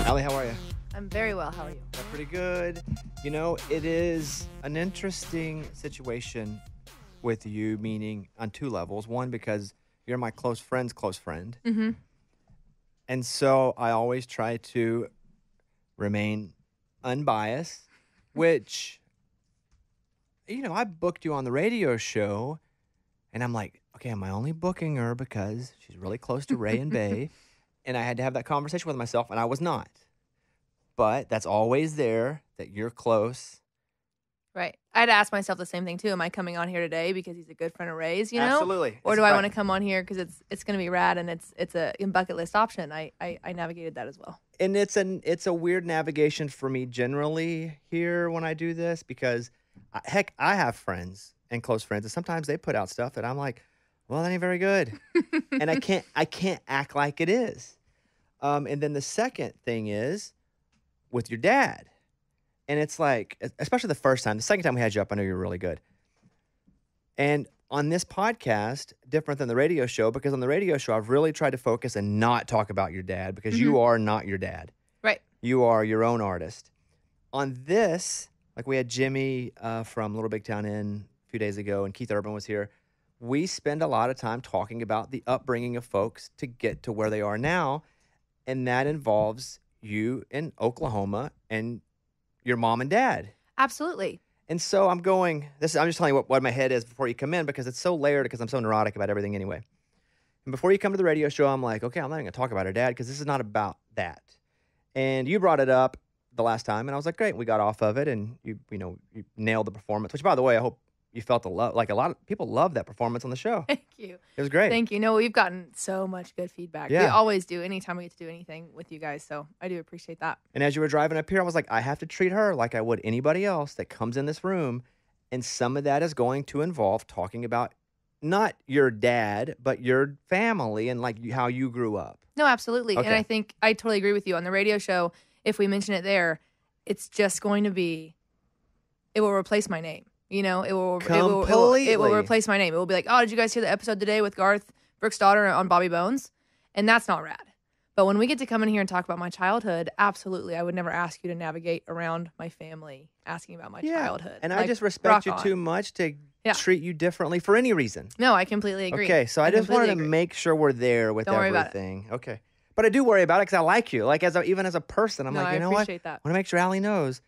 Allie, how are you? I'm very well. How are you? I'm pretty good. You know, it is an interesting situation with you, meaning on two levels. One, because you're my close friend's close friend. Mm-hmm. And so I always try to remain unbiased, which, I booked you on the radio show, and I'm like, okay, am I only booking her because she's really close to Ray and Bay? And I had to have that conversation with myself, and I was not. But that's always there, that you're close. Right. I had to ask myself the same thing, too. Am I coming on here today because he's a good friend of Ray's, you know? Absolutely. Or do I want to come on here because it's going to be rad and it's a bucket list option? I navigated that as well. And it's a weird navigation for me generally here when I do this because, heck, I have friends and close friends, and sometimes they put out stuff that I'm like, well, that ain't very good. And I can't act like it is. And then the second thing is with your dad. And it's like, especially the first time, the second time we had you up, I know you were really good. And on this podcast, different than the radio show, because on the radio show, I've really tried to focus and not talk about your dad because you are not your dad. Right. You are your own artist. On this, like we had Jimmy from Little Big Town Inn a few days ago, and Keith Urban was here. We spend a lot of time talking about the upbringing of folks to get to where they are now. And that involves you in Oklahoma and your mom and dad. Absolutely. And so I'm just telling you what my head is before you come in because it's so layered because I'm so neurotic about everything anyway. And before you come to the radio show, I'm like, okay, I'm not even going to talk about her dad because this is not about that. And you brought it up the last time, and I was like, great. We got off of it, and you nailed the performance, which, by the way, I hope you felt the love. Like, a lot of people love that performance on the show. Thank you. It was great. Thank you. No, we've gotten so much good feedback. Yeah. We always do anytime we get to do anything with you guys, so I do appreciate that. And as you were driving up here, I was like, I have to treat her like I would anybody else that comes in this room. And some of that is going to involve talking about not your dad, but your family and like how you grew up. No, absolutely. Okay. And I think I totally agree with you. On the radio show, if we mention it there, it's just going to be, it will replace my name. You know, it will replace my name. It will be like, oh, did you guys hear the episode today with Garth Brooks' daughter on Bobby Bones? And that's not rad. But when we get to come in here and talk about my childhood, absolutely, I would never ask you to navigate around my family asking about my childhood. And I just respect you too much to treat you differently for any reason. No, I completely agree. Okay, so I just wanted to make sure we're there with everything. Don't worry about it. Okay. But I do worry about it because I like you. Like, even as a person, I'm like, you know what? I appreciate that. I want to make sure Allie knows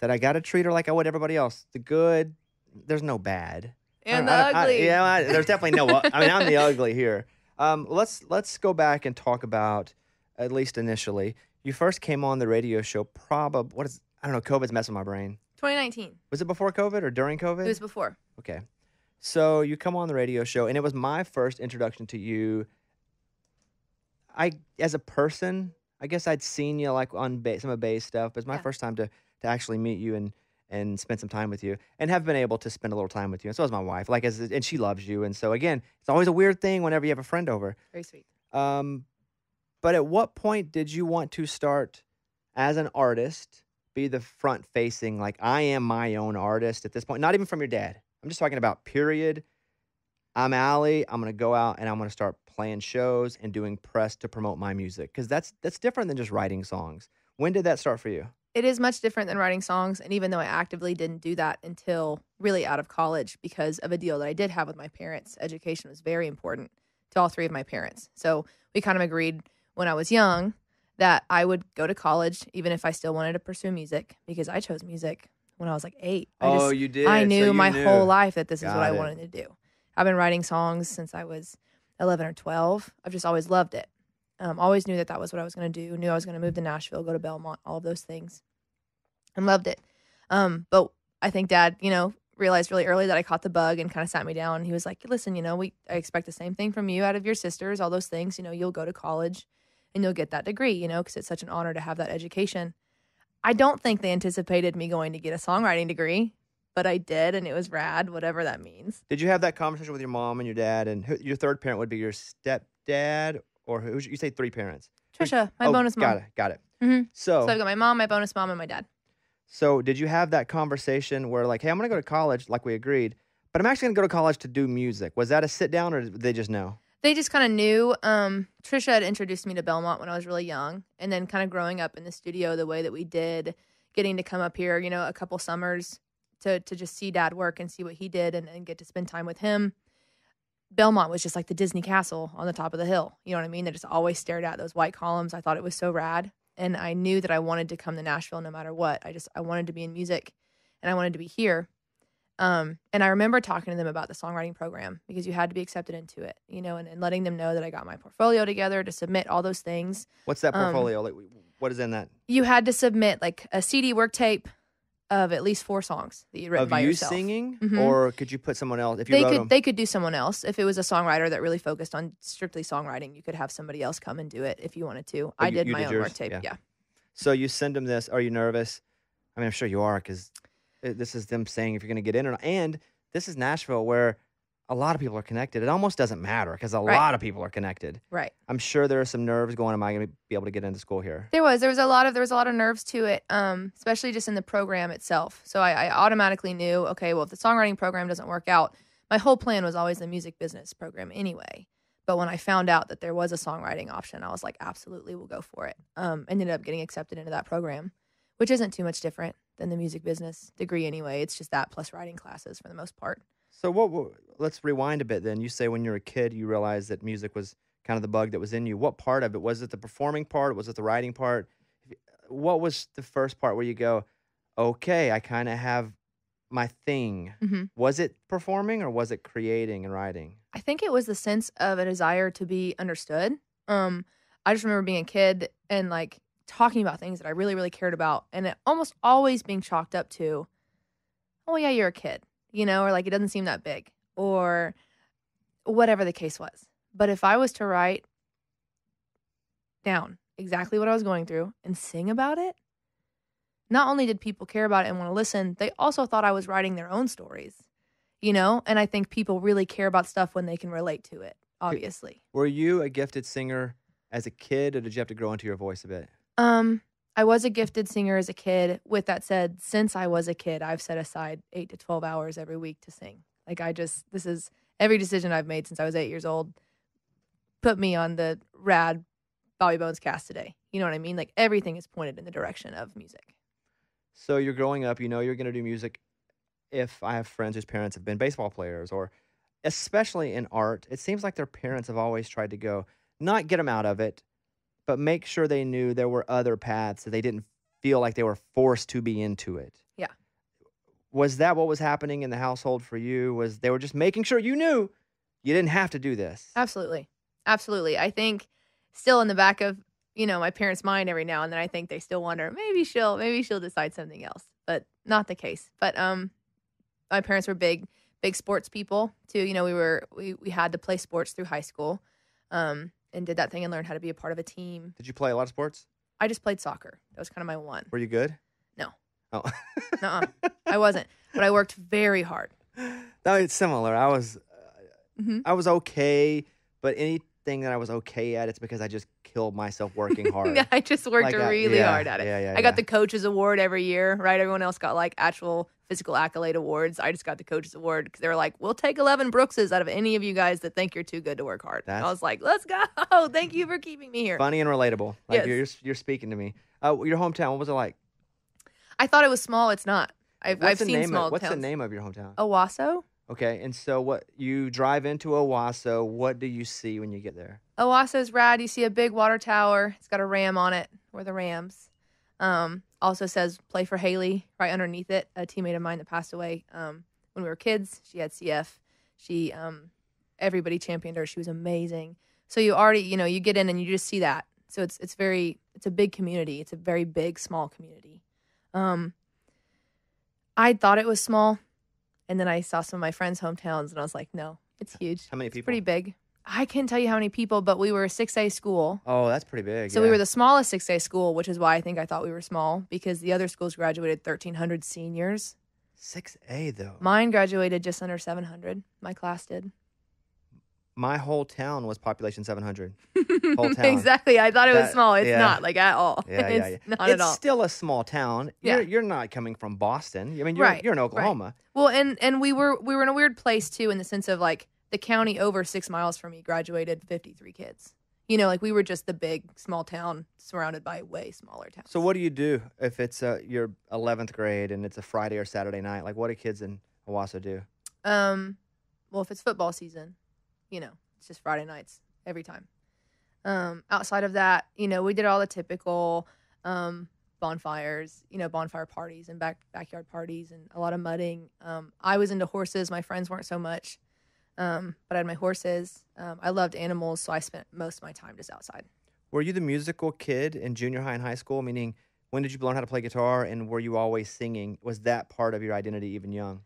that I got to treat her like I would everybody else. The good, there's no bad. And the ugly. There's definitely no, I'm the ugly here. Let's go back and talk about, at least initially, you first came on the radio show I don't know, COVID's messing with my brain. 2019. Was it before COVID or during COVID? It was before. Okay. So you come on the radio show, and it was my first introduction to you. As a person, I guess I'd seen you like on some of Bay's stuff, but it's my first time to actually meet you and spend some time with you, and have been able to spend a little time with you. And so is my wife. And she loves you. And so again, it's always a weird thing whenever you have a friend over. Very sweet. But at what point did you want to start as an artist, be the front facing, like I am my own artist at this point? Not even from your dad. I'm just talking about period. I'm Allie. I'm going to go out and I'm going to start playing shows and doing press to promote my music. Because that's different than just writing songs. When did that start for you? It is much different than writing songs. And even though I actively didn't do that until really out of college because of a deal that I did have with my parents, education was very important to all three of my parents. So we kind of agreed when I was young that I would go to college even if I still wanted to pursue music because I chose music when I was like 8. You did? I knew so my whole life that this is Got what I it. wanted to do. I've been writing songs since I was 11 or 12. I've just always loved it. Always knew that was what I was going to do. Knew I was going to move to Nashville, go to Belmont, all of those things. And loved it. But I think Dad, realized really early that I caught the bug and kind of sat me down. And he was like, listen, I expect the same thing from you out of your sisters, all those things. You'll go to college and you'll get that degree, because it's such an honor to have that education. I don't think they anticipated me going to get a songwriting degree, but I did, and it was rad, whatever that means. Did you have that conversation with your mom and your dad? And your third parent would be your stepdad, or who? You say 3 parents? Trisha, my bonus mom. Got it. Mm-hmm. So I've got my mom, my bonus mom, and my dad. So did you have that conversation where like, hey, I'm going to go to college like we agreed, but I'm actually going to go to college to do music? Was that a sit down or did they just know? They just kind of knew. Trisha had introduced me to Belmont when I was really young, and then kind of growing up in the studio the way that we did, getting to come up here, a couple summers to just see Dad work and see what he did and get to spend time with him. Belmont was just like the Disney castle on the top of the hill. You know what I mean? They just always stared at those white columns. I thought it was so rad. And I knew that I wanted to come to Nashville no matter what. I wanted to be in music and I wanted to be here. And I remember talking to them about the songwriting program because you had to be accepted into it, and letting them know that I got my portfolio together to submit all those things. What's that portfolio? Like, what is in that? You had to submit like a CD work tape of at least 4 songs that you'd written by yourself. Of you singing? Mm-hmm. Or could you put someone else? If you wrote them? They could do someone else. If it was a songwriter that really focused on strictly songwriting, you could have somebody else come and do it if you wanted to. I did my own work tape, yeah. So you send them this. Are you nervous? I mean, I'm sure you are because this is them saying if you're going to get in or not. And this is Nashville where a lot of people are connected. It almost doesn't matter because a lot of people are connected. Right. I'm sure there are some nerves going. Am I going to be able to get into school here? There was a lot of nerves to it, especially just in the program itself. So I automatically knew, okay, well, if the songwriting program doesn't work out, my whole plan was always the music business program anyway. But when I found out that there was a songwriting option, I was like, absolutely, we'll go for it. Ended up getting accepted into that program, which isn't too much different than the music business degree anyway. It's just that plus writing classes for the most part. So let's rewind a bit then. You say when you were a kid, you realized that music was kind of the bug that was in you. What part of it? Was it the performing part? Was it the writing part? What was the first part where you go, okay, I kind of have my thing? Mm-hmm. Was it performing or was it creating and writing? I think it was the sense of a desire to be understood. I just remember being a kid and like talking about things that I really, really cared about. And it almost always being chalked up to, oh yeah, you're a kid. Or like it doesn't seem that big or whatever the case was. But if I was to write down exactly what I was going through and sing about it, not only did people care about it and want to listen, they also thought I was writing their own stories, And I think people really care about stuff when they can relate to it, obviously. Were you a gifted singer as a kid or did you have to grow into your voice a bit? I was a gifted singer as a kid. With that said, since I was a kid, I've set aside 8 to 12 hours every week to sing. Like this is every decision I've made since I was 8 years old put me on the rad Bobby Bones cast today. You know what I mean? Like everything is pointed in the direction of music. So you're growing up, you're going to do music. If I have friends whose parents have been baseball players or especially in art, it seems like their parents have always tried to go, not get them out of it, but make sure they knew there were other paths so they didn't feel like they were forced to be into it. Yeah. Was that what was happening in the household for you? Was they were just making sure you knew you didn't have to do this? Absolutely. Absolutely. I think still in the back of, my parents' mind every now and then, I think they still wonder, maybe she'll decide something else, but not the case. But my parents were big sports people too. We had to play sports through high school. And did that thing and learned how to be a part of a team. Did you play a lot of sports? I just played soccer. That was kind of my one. Were you good? No. Oh. Nuh-uh. I wasn't. But I worked very hard. No, it's similar. I was okay, but anything that I was okay at, it's because I just killed myself working hard. I just worked really hard at it. Yeah, I got the coach's award every year, right? Everyone else got like actual physical accolade awards. I just got the coach's award because they were like, we'll take 11 Brookses out of any of you guys that think you're too good to work hard. I was like, let's go. Thank you for keeping me here. Funny and relatable. Like yes. you're speaking to me. Your hometown, what was it like? I thought it was small. It's not. I've seen small towns. What's the name of your hometown? Owasso. Okay, and so what you drive into Owasso, what do you see when you get there? Owasso's rad. You see a big water tower. It's got a ram on it. We're the Rams. Also says play for Haley right underneath it. A teammate of mine that passed away when we were kids. She had CF. She everybody championed her. She was amazing. So you already, you get in and you just see that. So it's a big community. It's a very big, small community. I thought it was small. And then I saw some of my friends' hometowns, and I was like, no, it's huge. How many people? It's pretty big. I can't tell you how many people, but we were a 6A school. Oh, that's pretty big. So we were the smallest 6A school, which is why I think I thought we were small, because the other schools graduated 1,300 seniors. 6A, though. Mine graduated just under 700. My class did. My whole town was population 700. Whole town. Exactly. I thought it was small. It's not, like, at all. It's not at all. It's still a small town. You're not coming from Boston. I mean, you're in Oklahoma. Right. Well, and we were in a weird place, too, in the sense of, like, the county over 6 miles from me graduated 53 kids. You know, like we were just the big, small town surrounded by way smaller towns. So what do you do if it's your 11th grade and it's a Friday or Saturday night? Like, what do kids in Owasso do? Well, if it's football season, you know, it's just Friday nights every time. Outside of that, you know, we did all the typical bonfires, you know, bonfire parties and backyard parties and a lot of mudding. I was into horses. My friends weren't so much. But I had my horses. I loved animals, so I spent most of my time just outside. Were you the musical kid in junior high and high school? Meaning, when did you learn how to play guitar, and were you always singing? Was that part of your identity even young?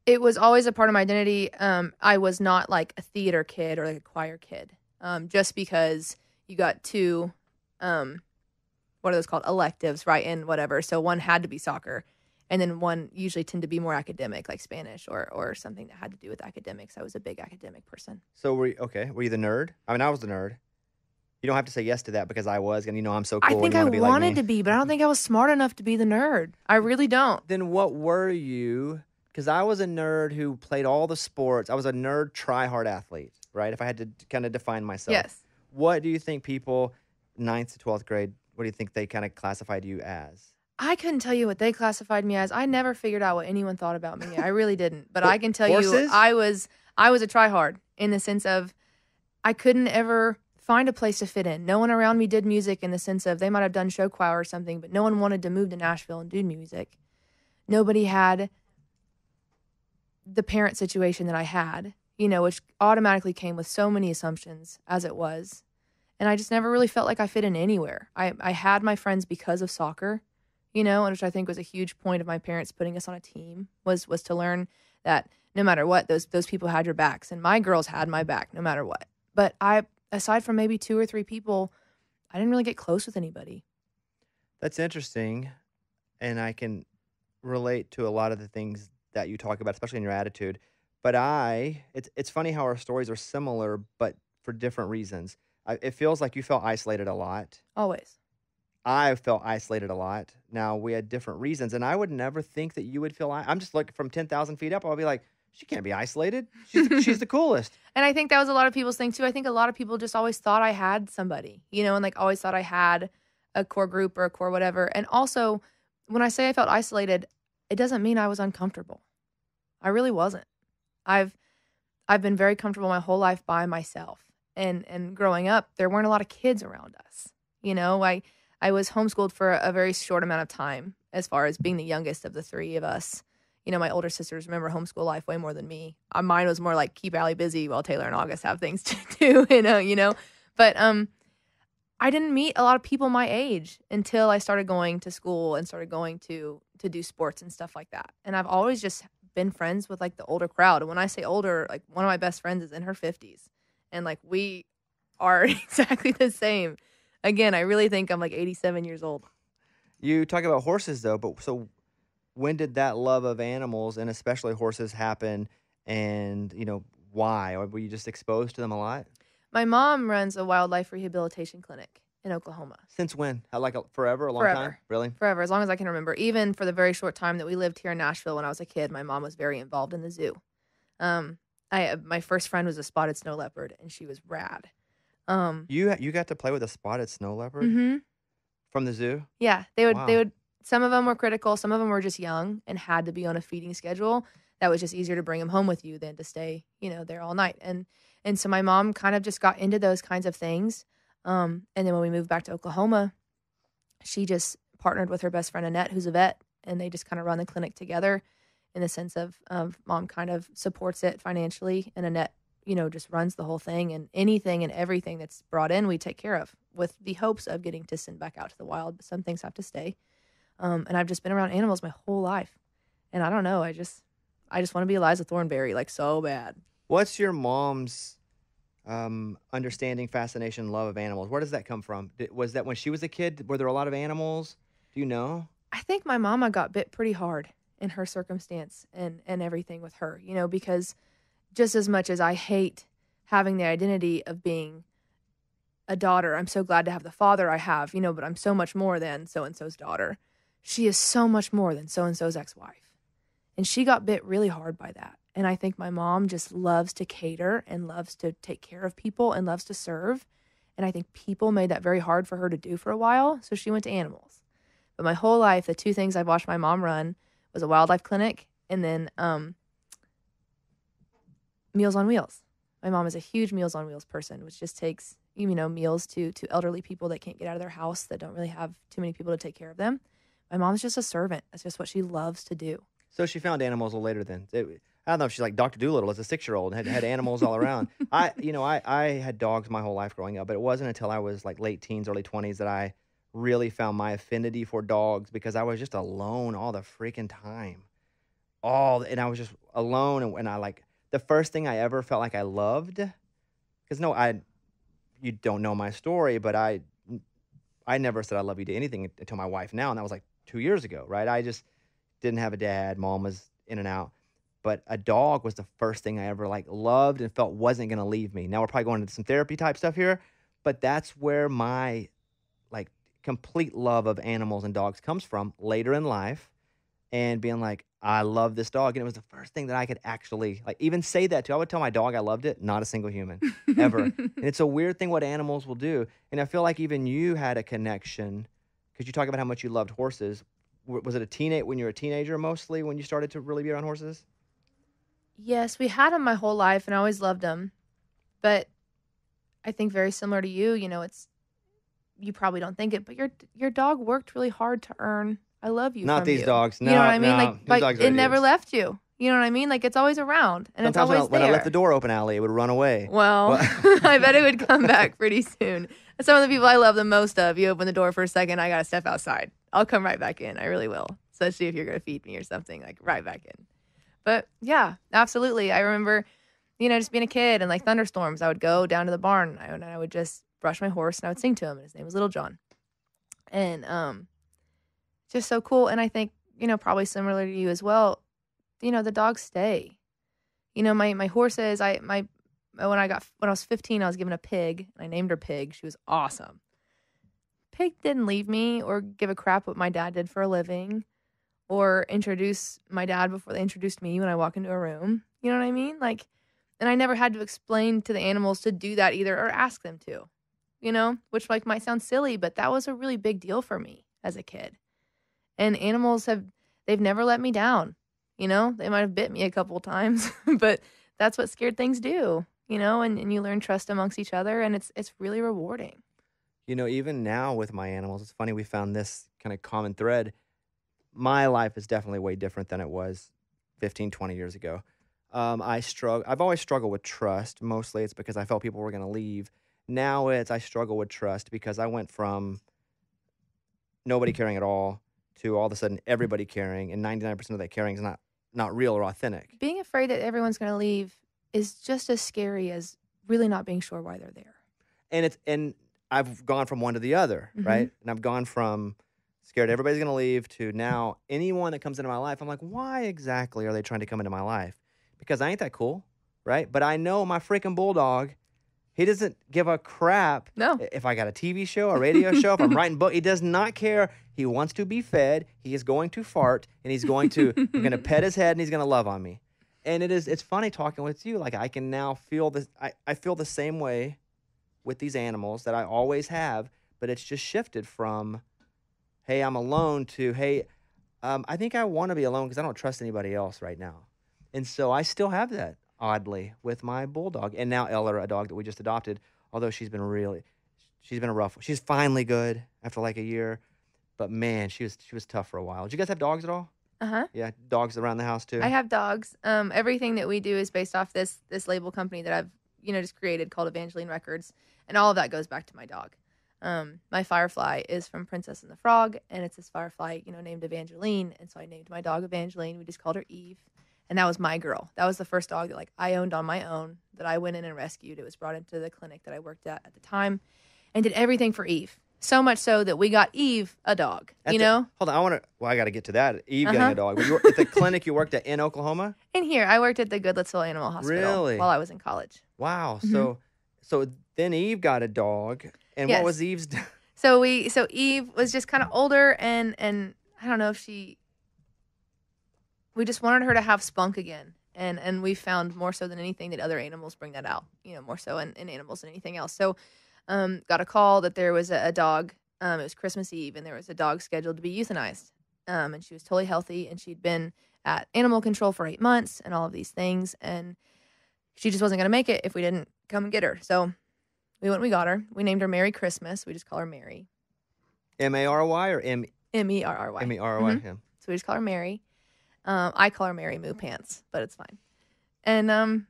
It was always a part of my identity. I was not like a theater kid or like a choir kid. Just because you got two, what are those called? Electives, right? And whatever. So one had to be soccer. And then one usually tend to be more academic, like Spanish or something that had to do with academics. I was a big academic person. So were you the nerd? I mean, I was the nerd. You don't have to say yes to that because I was, and you know I'm so cool. I think I wanted to be, but I don't think I was smart enough to be the nerd. I really don't. Then what were you? Because I was a nerd who played all the sports. I was a nerd try-hard athlete, right? If I had to kind of define myself. Yes. What do you think people 9th to 12th grade, what do you think they kind of classified you as? I couldn't tell you what they classified me as. I never figured out what anyone thought about me. I really didn't. But I can tell Horses? you I was a tryhard in the sense of I couldn't ever find a place to fit in. No one around me did music in the sense of they might have done show choir or something, but no one wanted to move to Nashville and do music. Nobody had the parent situation that I had, you know, which automatically came with so many assumptions as it was. And I just never really felt like I fit in anywhere. I had my friends because of soccer, you know, which I think was a huge point of my parents putting us on a team was to learn that no matter what, those people had your backs, and my girls had my back no matter what. But aside from maybe 2 or 3 people, I didn't really get close with anybody. That's interesting, and I can relate to a lot of the things that you talk about, especially in your attitude. But it's funny how our stories are similar, but for different reasons. It feels like you felt isolated a lot. Always. I felt isolated a lot. Now, we had different reasons, and I would never think that you would feel I'm just like from 10,000 feet up, I'll be like, she can't be isolated. She's the coolest. And I think that was a lot of people's thing, too. I think a lot of people just always thought I had somebody, you know, and like always thought I had a core group or a core whatever. And also, when I say I felt isolated, it doesn't mean I was uncomfortable. I really wasn't. I've been very comfortable my whole life by myself. And growing up, there weren't a lot of kids around us. You know, I was homeschooled for a very short amount of time as far as being the youngest of the 3 of us. You know, my older sisters remember homeschool life way more than me. Mine was more like keep Allie busy while Taylor and August have things to do, you know. But I didn't meet a lot of people my age until I started going to school and started going to do sports and stuff like that. And I've always just been friends with like the older crowd. And when I say older, like one of my best friends is in her 50s. And like we are exactly the same. Again, I really think I'm like 87 years old. You talk about horses, though, but so when did that love of animals and especially horses happen, and, you know, why? Or were you just exposed to them a lot? My mom runs a wildlife rehabilitation clinic in Oklahoma. Since when? Like forever? A long Forever. time? Really? Forever, as long as I can remember. Even for the very short time that we lived here in Nashville when I was a kid, my mom was very involved in the zoo. My first friend was a spotted snow leopard, and she was rad. You got to play with a spotted snow leopard from the zoo? Yeah, they would. Wow. They would. Some of them were critical. Some of them were just young and had to be on a feeding schedule. That was just easier to bring them home with you than to stay, you know, there all night. And so my mom kind of just got into those kinds of things. And then when we moved back to Oklahoma, she just partnered with her best friend Annette, who's a vet, and they just kind of run the clinic together in the sense of mom kind of supports it financially, and Annette, you know, just runs the whole thing, and anything and everything that's brought in, we take care of with the hopes of getting to send back out to the wild. But some things have to stay. And I've just been around animals my whole life. And I don't know, I just want to be Eliza Thornberry, like so bad. What's your mom's understanding, fascination, love of animals? Where does that come from? Was that when she was a kid? Were there a lot of animals? Do you know? I think my mama got bit pretty hard in her circumstance and everything with her, you know, because just as much as I hate having the identity of being a daughter, I'm so glad to have the father I have, you know, but I'm so much more than so-and-so's daughter. She is so much more than so-and-so's ex-wife. And she got bit really hard by that. And I think my mom just loves to cater and loves to take care of people and loves to serve. And I think people made that very hard for her to do for a while. So she went to animals. But my whole life, the 2 things I've watched my mom run was a wildlife clinic and then Meals on Wheels. My mom is a huge Meals on Wheels person, which just takes, meals to elderly people that can't get out of their house, that don't really have too many people to take care of them. My mom's just a servant. That's just what she loves to do. So she found animals a little later then. I don't know if she's like Dr. Doolittle as a 6-year-old and had animals all around. I had dogs my whole life growing up, but it wasn't until I was like late teens, early 20s that I really found my affinity for dogs because I was just alone all the freaking time. And I was just alone. And I like the first thing I ever felt like I loved, because you don't know my story, but I never said I love you to anything until my wife now. And that was like 2 years ago, right? I just didn't have a dad. Mom was in and out. But a dog was the first thing I ever like loved and felt wasn't going to leave me. Now we're probably going into some therapy type stuff here, but that's where my like complete love of animals and dogs comes from later in life, and being like, I love this dog. And it was the first thing that I could actually like even say that to. I would tell my dog I loved it, not a single human ever. And it's a weird thing what animals will do. And I feel like even you had a connection because you talk about how much you loved horses. Was it when you were a teenager mostly when you started to really be around horses? Yes, we had them my whole life, and I always loved them. But I think very similar to you, you probably don't think it, but your dog worked really hard to earn "I love you" Not from these you. dogs. No, you know what I mean? no, these Like dogs are it never idiots. left you. You know what I mean? Like it's always around, and Sometimes it's always when I there. left the door open, Allie, it would run away. Well, I bet it would come back pretty soon. Some of the people I love the most of, you open the door for a second, I gotta step outside. I'll come right back in. I really will, especially if you're gonna feed me or something, like right back in. But yeah, absolutely. I remember, just being a kid and like thunderstorms, I would go down to the barn and I would just brush my horse and I would sing to him. And his name was Little John. And just so cool. And I think, probably similar to you as well, the dogs stay. My horses, when I was 15, I was given a pig. And I named her Pig. She was awesome. Pig didn't leave me or give a crap what my dad did for a living or introduce my dad before they introduced me when I walk into a room. You know what I mean? Like, and I never had to explain to the animals to do that either or ask them to, which like might sound silly, but that was a really big deal for me as a kid. And animals they've never let me down. They might have bit me a couple of times, but that's what scared things do, and you learn trust amongst each other, and it's really rewarding. Even now with my animals, it's funny we found this kind of common thread. My life is definitely way different than it was 15, 20 years ago. I've always struggled with trust. Mostly it's because I felt people were going to leave. Now I struggle with trust because I went from nobody caring at all to all of a sudden everybody caring, and 99% of that caring is not real or authentic. Being afraid that everyone's going to leave is just as scary as really not being sure why they're there. And I've gone from one to the other, right? And I've gone from scared everybody's going to leave to now anyone that comes into my life, I'm like, why exactly are they trying to come into my life? Because I ain't that cool, right? But I know my freaking bulldog, he doesn't give a crap if I got a TV show, a radio show, if I'm writing book. He does not care. He wants to be fed. He is going to fart, and I'm going to pet his head, and he's going to love on me. And it's funny talking with you. Like I can now feel this. I feel the same way with these animals that I always have, but it's just shifted from, hey, I'm alone to, hey, I think I want to be alone because I don't trust anybody else right now. And so I still have that, oddly, with my bulldog. And now Eller, a dog that we just adopted, although she's been a rough one. She's finally good after like a year. But man, she was tough for a while. Did you guys have dogs at all? Uh-huh. Yeah, dogs around the house too? I have dogs. Everything that we do is based off this label company that I've, just created called Evangeline Records. And all of that goes back to my dog. My Firefly is from Princess and the Frog, and it's this Firefly, named Evangeline. And so I named my dog Evangeline. We just called her Eve. And that was my girl. That was the first dog that I owned on my own, that I went in and rescued. It was brought into the clinic that I worked at the time and did everything for Eve. So much so that we got Eve a dog, Hold on, I got to get to that. Eve getting a dog. But you were at the clinic you worked at in Oklahoma? In here. I worked at the Goodlettsville Animal Hospital while I was in college. Wow. So then Eve got a dog. And yes. What was Eve's? So Eve was just kind of older and I don't know if we just wanted her to have spunk again. And we found more so than anything that other animals bring that out, more so in animals than anything else. So got a call that there was a dog. It was Christmas Eve, and there was a dog scheduled to be euthanized. And she was totally healthy, and she'd been at animal control for 8 months and all of these things. And she just wasn't going to make it if we didn't come and get her. So we went and we got her. We named her Merry Christmas. We just call her Mary. M-A-R-Y or M-E-R-R-Y. M-E-R-R-Y, Mm-hmm. yeah. So we just call her Mary. I call her Mary Moo Pants, but it's fine. And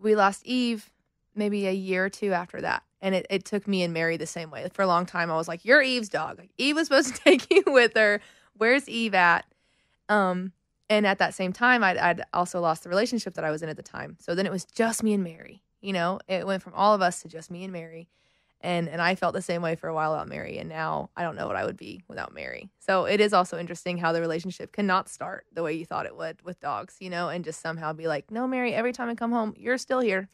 we lost Eve maybe a year or two after that. And it took me and Mary the same way. For a long time, I was like, you're Eve's dog. Like, Eve was supposed to take you with her. Where's Eve at? And at that same time, I'd also lost the relationship that I was in at the time. So then it was just me and Mary. It went from all of us to just me and Mary. And I felt the same way for a while about Mary. And now I don't know what I would be without Mary. So it is also interesting how the relationship cannot start the way you thought it would with dogs, and just somehow be like, no, Mary, every time I come home, you're still here.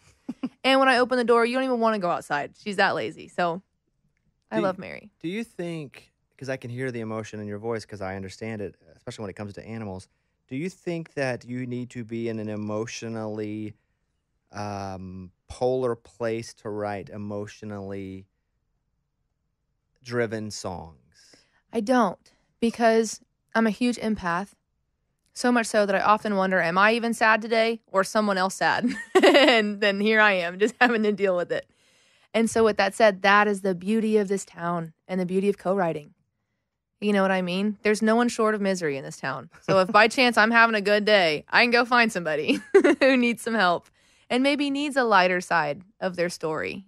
And when I open the door, you don't even want to go outside. She's that lazy. So I love Mary. Do you think, because I can hear the emotion in your voice because I understand it, especially when it comes to animals, do you think that you need to be in an emotionally polar place to write emotionally driven songs? I don't, because I'm a huge empath. So much so that I often wonder, am I even sad today or someone else sad? And then here I am just having to deal with it. And so with that said, that is the beauty of this town and the beauty of co-writing. You know what I mean? There's no one short of misery in this town. So if by chance I'm having a good day, I can go find somebody who needs some help and maybe needs a lighter side of their story,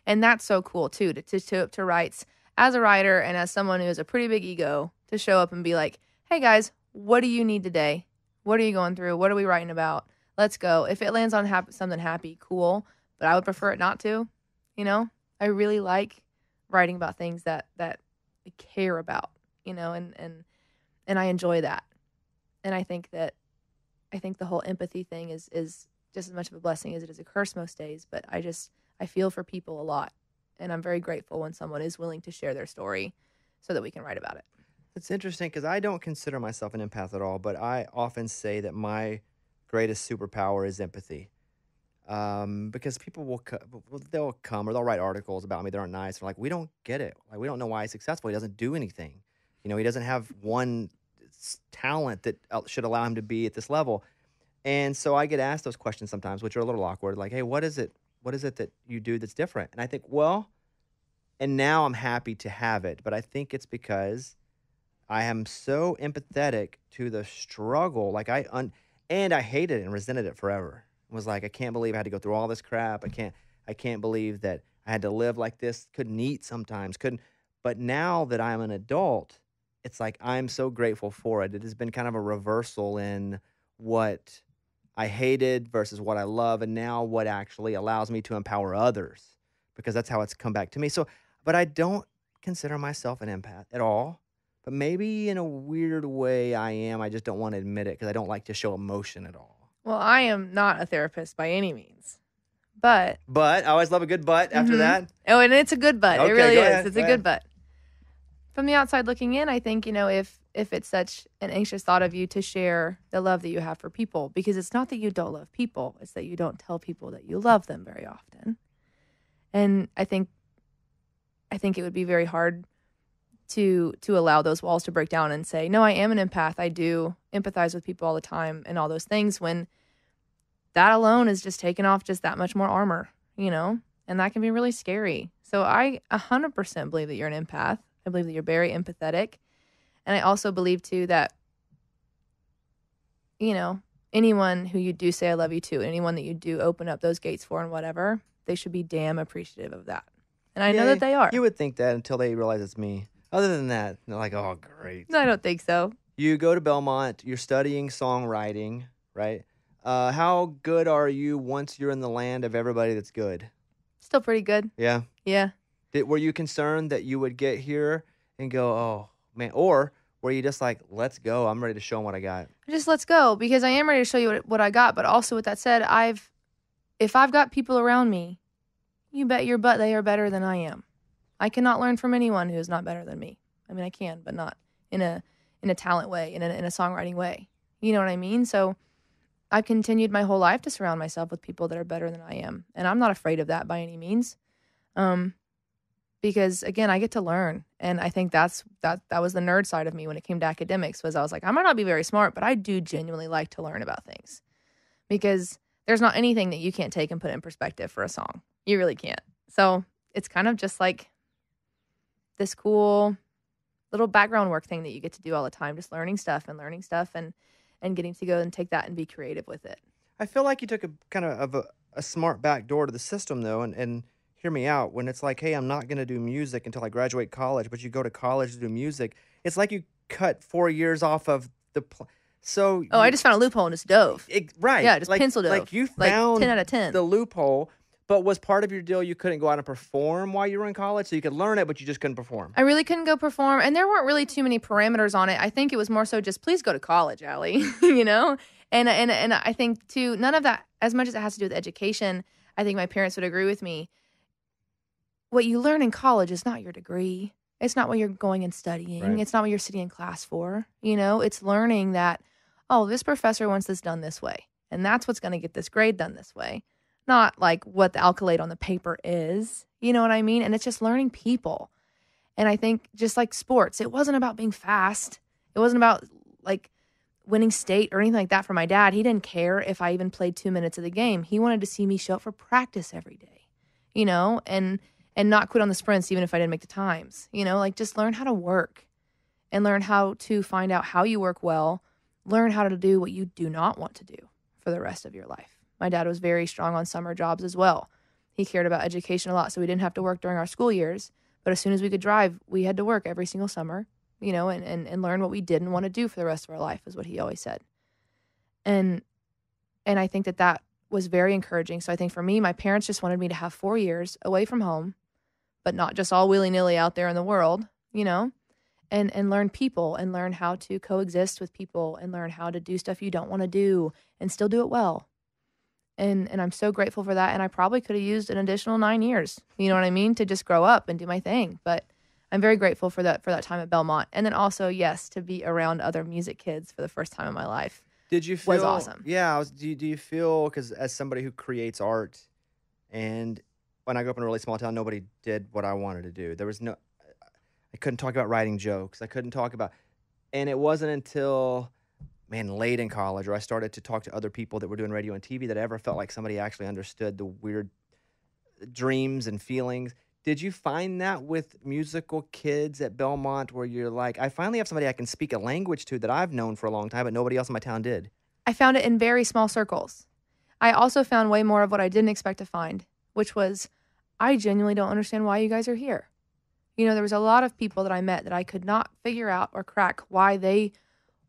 And that's so cool too, to write as a writer and as someone who has a pretty big ego, to show up and be like, hey guys, what do you need today? What are you going through? What are we writing about? Let's go. If it lands on something happy, cool. But I would prefer it not to. I really like writing about things that I care about. And I enjoy that. And I think the whole empathy thing is just as much of a blessing as it is a curse most days. But I feel for people a lot, and I'm very grateful when someone is willing to share their story so that we can write about it. It's interesting because I don't consider myself an empath at all, but I often say that my greatest superpower is empathy. Because people they'll come or they'll write articles about me that aren't nice. They're like, we don't get it. Like, we don't know why he's successful. He doesn't do anything. He doesn't have one talent that should allow him to be at this level. And so I get asked those questions sometimes, which are a little awkward. Like, hey, what is it that you do that's different? And I think, well, and now I'm happy to have it. But I think it's because I am so empathetic to the struggle. Like and I hated it and resented it forever. Was like, I can't believe I had to go through all this crap. I can't believe that I had to live like this. Couldn't eat sometimes. But now that I'm an adult, it's like I'm so grateful for it. It has been kind of a reversal in what I hated versus what I love, and now what actually allows me to empower others, because that's how it's come back to me. So, but I don't consider myself an empath at all. But maybe in a weird way I am. I just don't want to admit it because I don't like to show emotion at all. Well, I am not a therapist by any means, but I always love a good but after that. Oh, and it's a good but. Okay, it really is. ahead, It's a good but. From the outside looking in, I think, if it's such an anxious thought of you to share the love that you have for people, because it's not that you don't love people, it's that you don't tell people that you love them very often. And I think it would be very hard to allow those walls to break down and say, no, I am an empath. I do empathize with people all the time and all those things, when that alone is just taking off just that much more armor, and that can be really scary. So I 100% believe that you're an empath. I believe that you're very empathetic. And I also believe too that, anyone who you do say I love you to, anyone that you do open up those gates for and whatever, they should be damn appreciative of that. And I know that they are. You would think that until they realize it's me. Other than that, they're like, oh, great. No, I don't think so. You go to Belmont, you're studying songwriting, right? How good are you once you're in the land of everybody that's good? Still pretty good. Yeah? Yeah. Were you concerned that you would get here and go, oh, man, or were you just like, let's go, I'm ready to show them what I got? Just let's go, because I am ready to show you what I got. But also with that said, if I've got people around me, you bet your butt they are better than I am. I cannot learn from anyone who is not better than me. I mean, I can, but not in a talent way, in a songwriting way. You know what I mean? So I've continued my whole life to surround myself with people that are better than I am. And I'm not afraid of that by any means. Because again, I get to learn. And I think that was the nerd side of me when it came to academics, was I was like, I might not be very smart, but I do genuinely like to learn about things, because there's not anything that you can't take and put in perspective for a song. You really can't. So it's kind of just like this cool little background work thing that you get to do all the time, just learning stuff and getting to go and take that and be creative with it. I feel like you took a kind of a smart back door to the system, though, and hear me out. When it's like, hey, I'm not going to do music until I graduate college, but you go to college to do music, it's like you cut 4 years off of the so. Oh, I just found a loophole and just dove. Right. Yeah, just pencil dove. Like you found 10 out of 10. the loophole, but was part of your deal you couldn't go out and perform while you were in college? So you could learn it, but you just couldn't perform. I really couldn't go perform, and there weren't really too many parameters on it. I think it was more so just, please go to college, Allie, you know? And I think, too, none of that, as much as it has to do with education, I think my parents would agree with me. What you learn in college is not your degree. It's not what you're going and studying. Right. It's not what you're sitting in class for. You know, it's learning that, oh, this professor wants this done this way, and that's what's going to get this grade done this way. Not like what the accolade on the paper is. You know what I mean? And it's just learning people. And I think just like sports, it wasn't about being fast. It wasn't about like winning state or anything like that for my dad. He didn't care if I even played 2 minutes of the game. He wanted to see me show up for practice every day, you know, and not quit on the sprints even if I didn't make the times, you know, like just learn how to work and learn how to find out how you work well, learn how to do what you do not want to do for the rest of your life. My dad was very strong on summer jobs as well. He cared about education a lot, so we didn't have to work during our school years. But as soon as we could drive, we had to work every single summer, you know, and learn what we didn't want to do for the rest of our life, is what he always said. And I think that was very encouraging. So I think for me, my parents just wanted me to have 4 years away from home, but not just all willy-nilly out there in the world, you know, and learn people and learn how to coexist with people and learn how to do stuff you don't want to do and still do it well. And I'm so grateful for that. And I probably could have used an additional 9 years, you know what I mean, to just grow up and do my thing. But I'm very grateful for that time at Belmont. And then also, yes, to be around other music kids for the first time in my life. Did you feel? Was awesome. Yeah. Do you feel, because as somebody who creates art, and when I grew up in a really small town, nobody did what I wanted to do. There was no, I couldn't talk about writing jokes. I couldn't talk about, and it wasn't until, man, late in college, where I started to talk to other people that were doing radio and TV, that I ever felt like somebody actually understood the weird dreams and feelings. Did you find that with musical kids at Belmont, where you're like, I finally have somebody I can speak a language to that I've known for a long time, but nobody else in my town did? I found it in very small circles. I also found way more of what I didn't expect to find, which was, I genuinely don't understand why you guys are here. You know, there was a lot of people that I met that I could not figure out or crack why they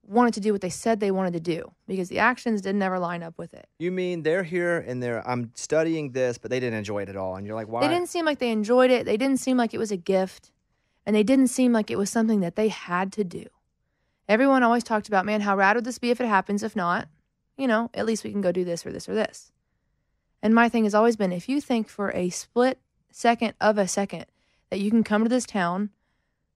wanted to do what they said they wanted to do, because the actions didn't ever line up with it. You mean they're here and I'm studying this, but they didn't enjoy it at all, and you're like, why? They didn't seem like they enjoyed it. They didn't seem like it was a gift, and they didn't seem like it was something that they had to do. Everyone always talked about, man, how rad would this be if it happens? If not, you know, at least we can go do this or this or this. And my thing has always been, if you think for a split second of a second that you can come to this town,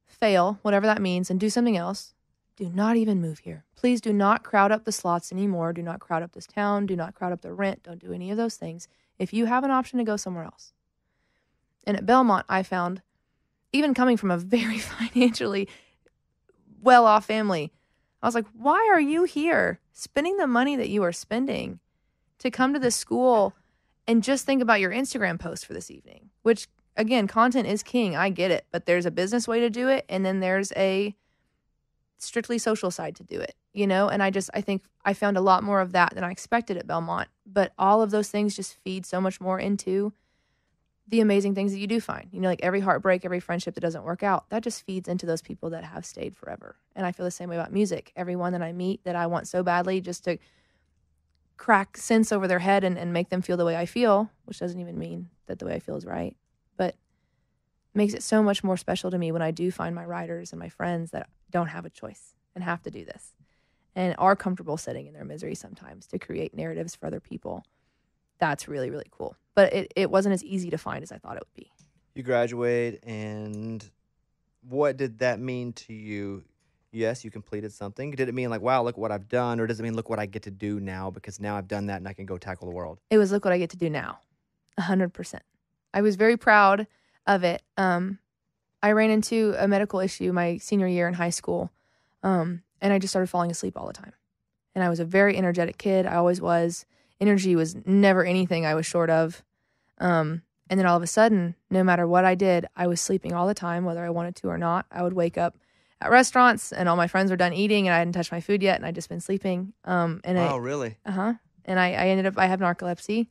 fail, whatever that means, and do something else, do not even move here. Please do not crowd up the slots anymore. Do not crowd up this town. Do not crowd up the rent. Don't do any of those things if you have an option to go somewhere else. And at Belmont, I found, even coming from a very financially well-off family, I was like, why are you here spending the money that you are spending to come to this school and just think about your Instagram post for this evening? Which, again, content is king. I get it. But there's a business way to do it, and then there's a strictly social side to do it, you know? And I think I found a lot more of that than I expected at Belmont. But all of those things just feed so much more into the amazing things that you do find. You know, like every heartbreak, every friendship that doesn't work out, that just feeds into those people that have stayed forever. And I feel the same way about music. Everyone that I meet that I want so badly just to crack sense over their head and make them feel the way I feel, which doesn't even mean that the way I feel is right, but makes it so much more special to me when I do find my writers and my friends that don't have a choice and have to do this and are comfortable sitting in their misery sometimes to create narratives for other people. That's really, really cool. But it wasn't as easy to find as I thought it would be. You graduate, and what did that mean to you? yes, you completed something? Did it mean like, wow, look what I've done? Or does it mean, look what I get to do now because now I've done that and I can go tackle the world? It was, look what I get to do now. 100%. I was very proud of it. I ran into a medical issue my senior year in high school, and I just started falling asleep all the time. And I was a very energetic kid. I always was. Energy was never anything I was short of. And then all of a sudden, no matter what I did, I was sleeping all the time, whether I wanted to or not. I would wake up at restaurants, and all my friends were done eating, and I hadn't touched my food yet, and I'd just been sleeping. Wow, really? And I ended up, I have narcolepsy,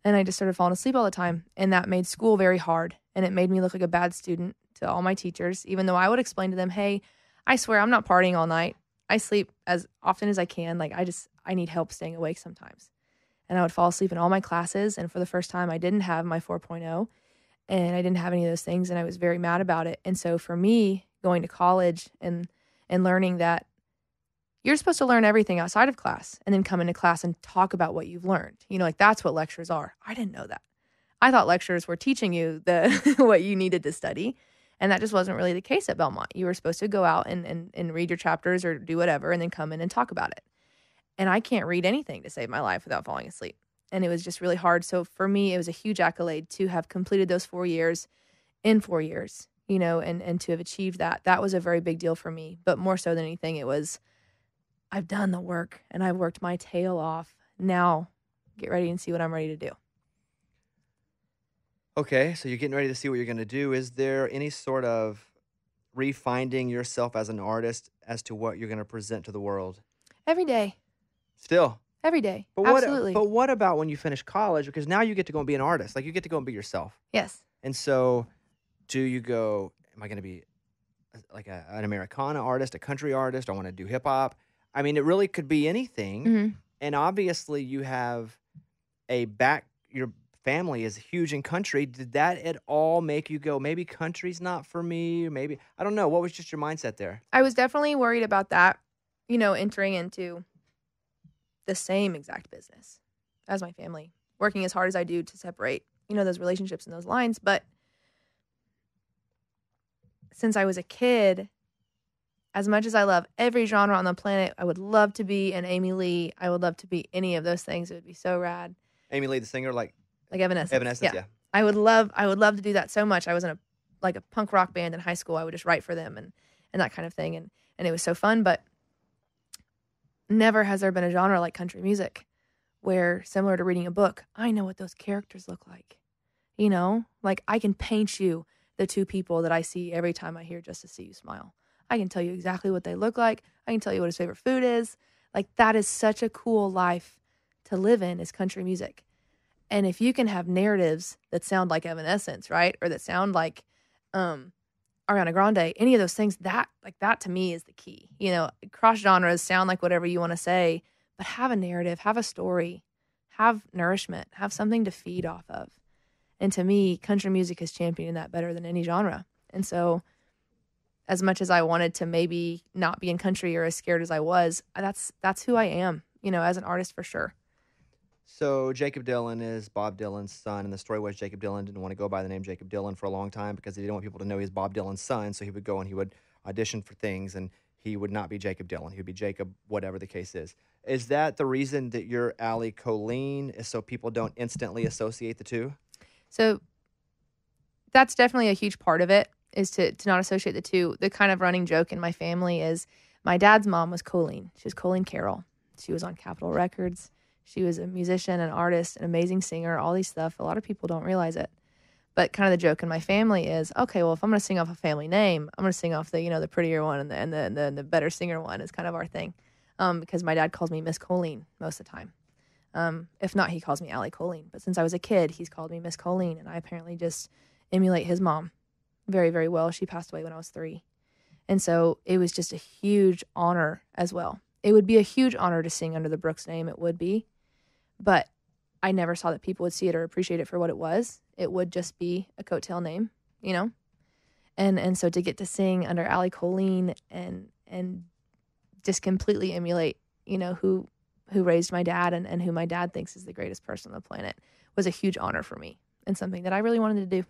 and I just started falling asleep all the time. And that made school very hard, and it made me look like a bad student to all my teachers, even though I would explain to them, hey, I swear I'm not partying all night. I sleep as often as I can. Like, I need help staying awake sometimes. And I would fall asleep in all my classes. And for the first time, I didn't have my 4.0, and I didn't have any of those things. And I was very mad about it. And so for me, going to college and learning that you're supposed to learn everything outside of class and then come into class and talk about what you've learned. You know, like, that's what lectures are. I didn't know that. I thought lectures were teaching you what you needed to study. And that just wasn't really the case at Belmont. You were supposed to go out and read your chapters or do whatever and then come in and talk about it. And I can't read anything to save my life without falling asleep. And it was just really hard. So for me, it was a huge accolade to have completed those 4 years in 4 years, you know, and to have achieved that. That was a very big deal for me. But more so than anything, it was, I've done the work and I've worked my tail off. Now get ready and see what I'm ready to do. Okay, so you're getting ready to see what you're going to do. Is there any sort of refinding yourself as an artist as to what you're going to present to the world? Every day. Still? Every day. But Absolutely. what about when you finish college? Because now you get to go and be an artist. Like, you get to go and be yourself. Yes. And so do you go, am I going to be like an Americana artist, a country artist? I want to do hip hop. I mean, it really could be anything. Mm-hmm. And obviously you have your family is huge in country. Did that at all make you go, maybe country's not for me? Or maybe, I don't know. What was just your mindset there? I was definitely worried about that, you know, entering into the same exact business as my family, working as hard as I do to separate, you know, those relationships and those lines. But since I was a kid, as much as I love every genre on the planet, I would love to be an Amy Lee. I would love to be any of those things. It would be so rad. Amy Lee, the singer, like Evanescence. Evanescence, yeah. I would love to do that so much. I was in a punk rock band in high school. I would just write for them and that kind of thing. And it was so fun, but never has there been a genre like country music where, similar to reading a book, I know what those characters look like. You know, like, I can paint you the two people that I see every time I hear Just to See You Smile. I can tell you exactly what they look like. I can tell you what his favorite food is. Like, that is such a cool life to live in, is country music. And if you can have narratives that sound like Evanescence, right? Or that sound like Ariana Grande, any of those things, that to me is the key. You know, cross genres, sound like whatever you want to say, but have a narrative, have a story, have nourishment, have something to feed off of. And to me, country music is championing that better than any genre. And so, as much as I wanted to maybe not be in country, or as scared as I was, that's who I am, you know, as an artist, for sure. So Jacob Dylan is Bob Dylan's son, and the story was Jacob Dylan didn't want to go by the name Jacob Dylan for a long time because he didn't want people to know he's Bob Dylan's son. So he would go and he would audition for things, and he would not be Jacob Dylan. He would be Jacob, whatever the case is. Is that the reason that you're Allie Colleen, is so people don't instantly associate the two? So that's definitely a huge part of it, is to not associate the two. The kind of running joke in my family is my dad's mom was Colleen. She was Colleen Carroll. She was on Capitol Records. She was a musician, an artist, an amazing singer, all these stuff. A lot of people don't realize it. But kind of the joke in my family is, okay, well, if I'm going to sing off a family name, I'm going to sing off the, you know, the prettier one and the better singer one is kind of our thing. Because my dad calls me Miss Colleen most of the time. If not, he calls me Allie Colleen. But since I was a kid, he's called me Miss Colleen, and I apparently just emulate his mom very, very well. She passed away when I was 3. And so it was just a huge honor as well. It would be a huge honor to sing under the Brooks name. It would be. But I never saw that people would see it or appreciate it for what it was. It would just be a coattail name, you know? And so to get to sing under Allie Colleen and just completely emulate, you know, who raised my dad and who my dad thinks is the greatest person on the planet was a huge honor for me and something that I really wanted to do.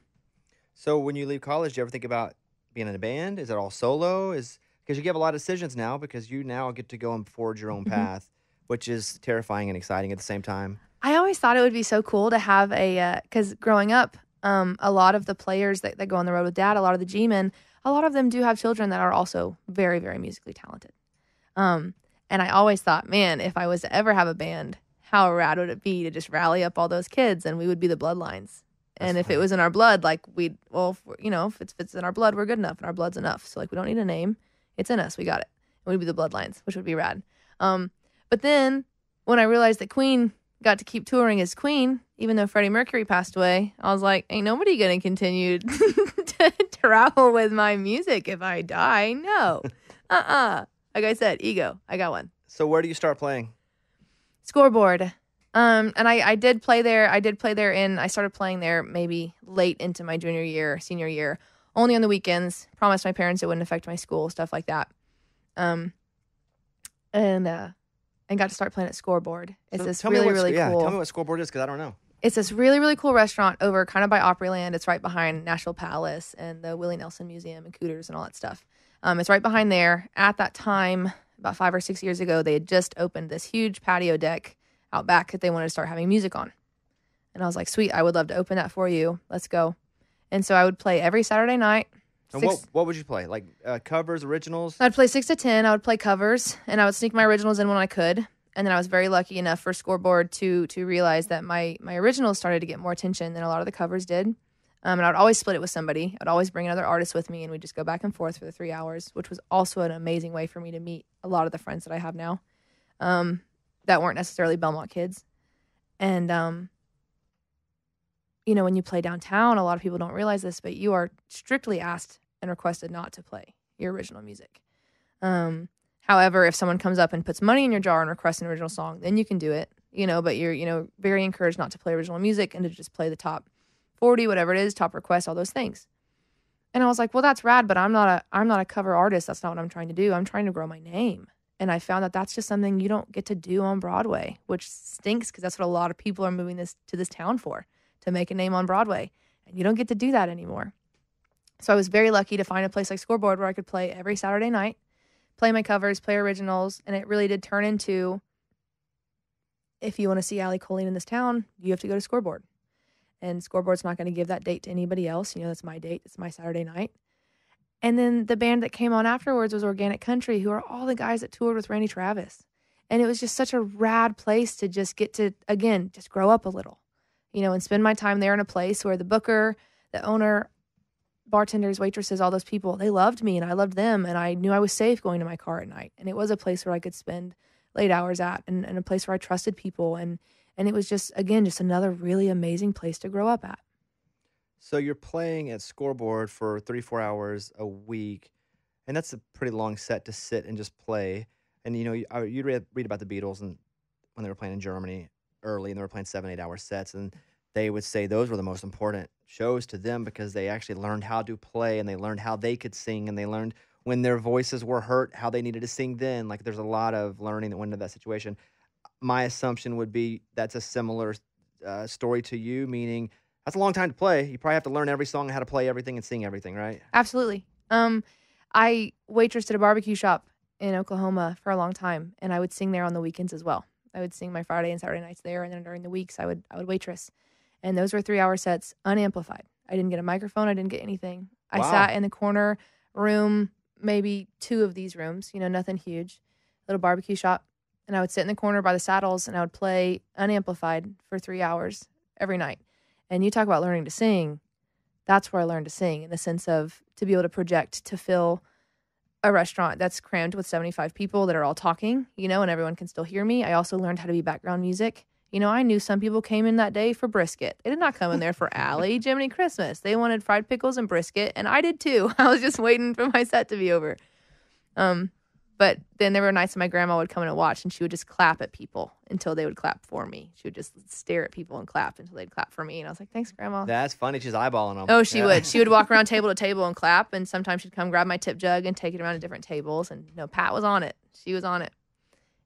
So when you leave college, do you ever think about being in a band? Is it all solo? Because you give a lot of decisions now because you now get to go and forge your own path, which is terrifying and exciting at the same time. I always thought it would be so cool to have because growing up, a lot of the players that go on the road with Dad, a lot of the G-men, a lot of them do have children that are also very, very musically talented. And I always thought, man, if I was to ever have a band, how rad would it be to just rally up all those kids and we would be the Bloodlines. And if it was in our blood, like if it's in our blood, we're good enough and our blood's enough. So like we don't need a name. It's in us. We got it. And we'd be the Bloodlines, which would be rad. But then when I realized that Queen got to keep touring as Queen, even though Freddie Mercury passed away, I was like, ain't nobody going to continue to travel with my music if I die. No. Like I said, ego. I got one. So where do you start playing? Scoreboard. And I did play there. I started playing there maybe late into my senior year, only on the weekends. Promised my parents it wouldn't affect my school, stuff like that. And got to start playing at Scoreboard. It's this really, really cool. Tell me what Scoreboard is because I don't know. It's this really, really cool restaurant over kind of by Opryland. It's right behind Nashville Palace and the Willie Nelson Museum and Cooters and all that stuff. It's right behind there. At that time, about 5 or 6 years ago, they had just opened this huge patio deck out back that they wanted to start having music on. And I was like, sweet, I would love to open that for you. Let's go. And so I would play every Saturday night. And what would you play? Like covers, originals? I'd play 6 to 10. I would play covers, and I would sneak my originals in when I could. And then I was very lucky enough for Scoreboard to realize that my originals started to get more attention than a lot of the covers did. And I would always split it with somebody. I'd always bring another artist with me, and we'd just go back and forth for the 3 hours, which was also an amazing way for me to meet a lot of the friends that I have now that weren't necessarily Belmont kids. And, when you play downtown, a lot of people don't realize this, but you are strictly asked and requested not to play your original music. However, if someone comes up and puts money in your jar and requests an original song, then you can do it, but you're, very encouraged not to play original music and to just play the top 40, whatever it is, top requests, all those things. And I was like, well, that's rad, but I'm not a cover artist. That's not what I'm trying to do. I'm trying to grow my name. And I found that that's just something you don't get to do on Broadway, which stinks because that's what a lot of people are moving to this town for, to make a name on Broadway. And you don't get to do that anymore. So I was very lucky to find a place like Scoreboard where I could play every Saturday night, play my covers, play originals, and it really did turn into, if you want to see Allie Colleen in this town, you have to go to Scoreboard. And Scoreboard's not going to give that date to anybody else. That's my date. It's my Saturday night. And then the band that came on afterwards was Organic Country, who are all the guys that toured with Randy Travis. And it was just such a rad place to just get to, again, just grow up a little, and spend my time there in a place where the booker, the owner, bartenders, waitresses, all those people, they loved me and I loved them. And I knew I was safe going to my car at night. And it was a place where I could spend late hours at and a place where I trusted people. And it was just another really amazing place to grow up at. So you're playing at Scoreboard for 3-4 hours a week, and that's a pretty long set to sit and just play. And, you'd read about the Beatles and when they were playing in Germany early, and they were playing 7-8 hour sets, and they would say those were the most important shows to them because they actually learned how to play, and they learned how they could sing, and they learned when their voices were hurt, how they needed to sing then. Like, there's a lot of learning that went into that situation. My assumption would be that's a similar story to you, meaning that's a long time to play. You probably have to learn every song and how to play everything and sing everything, right? Absolutely. I waitressed at a barbecue shop in Oklahoma for a long time, and I would sing there on the weekends as well. I would sing my Friday and Saturday nights there, and then during the weeks I would waitress. And those were 3-hour sets, unamplified. I didn't get a microphone. I didn't get anything. Wow. I sat in the corner room, maybe 2 of these rooms, nothing huge, little barbecue shop. And I would sit in the corner by the saddles, and I would play unamplified for 3 hours every night. And you talk about learning to sing. That's where I learned to sing, in the sense of to be able to project, to fill a restaurant that's crammed with 75 people that are all talking, and everyone can still hear me. I also learned how to be background music. I knew some people came in that day for brisket. They did not come in there for Allie, Jiminy Christmas. They wanted fried pickles and brisket, and I did too. I was just waiting for my set to be over. But then there were nights when my grandma would come in and watch, and she would just clap at people until they would clap for me. She would just stare at people and clap until they'd clap for me. And I was like, thanks, Grandma. That's funny. She's eyeballing them. Oh, she would. She would walk around table to table and clap. And sometimes she'd come grab my tip jug and take it around to different tables. And, Pat was on it. She was on it.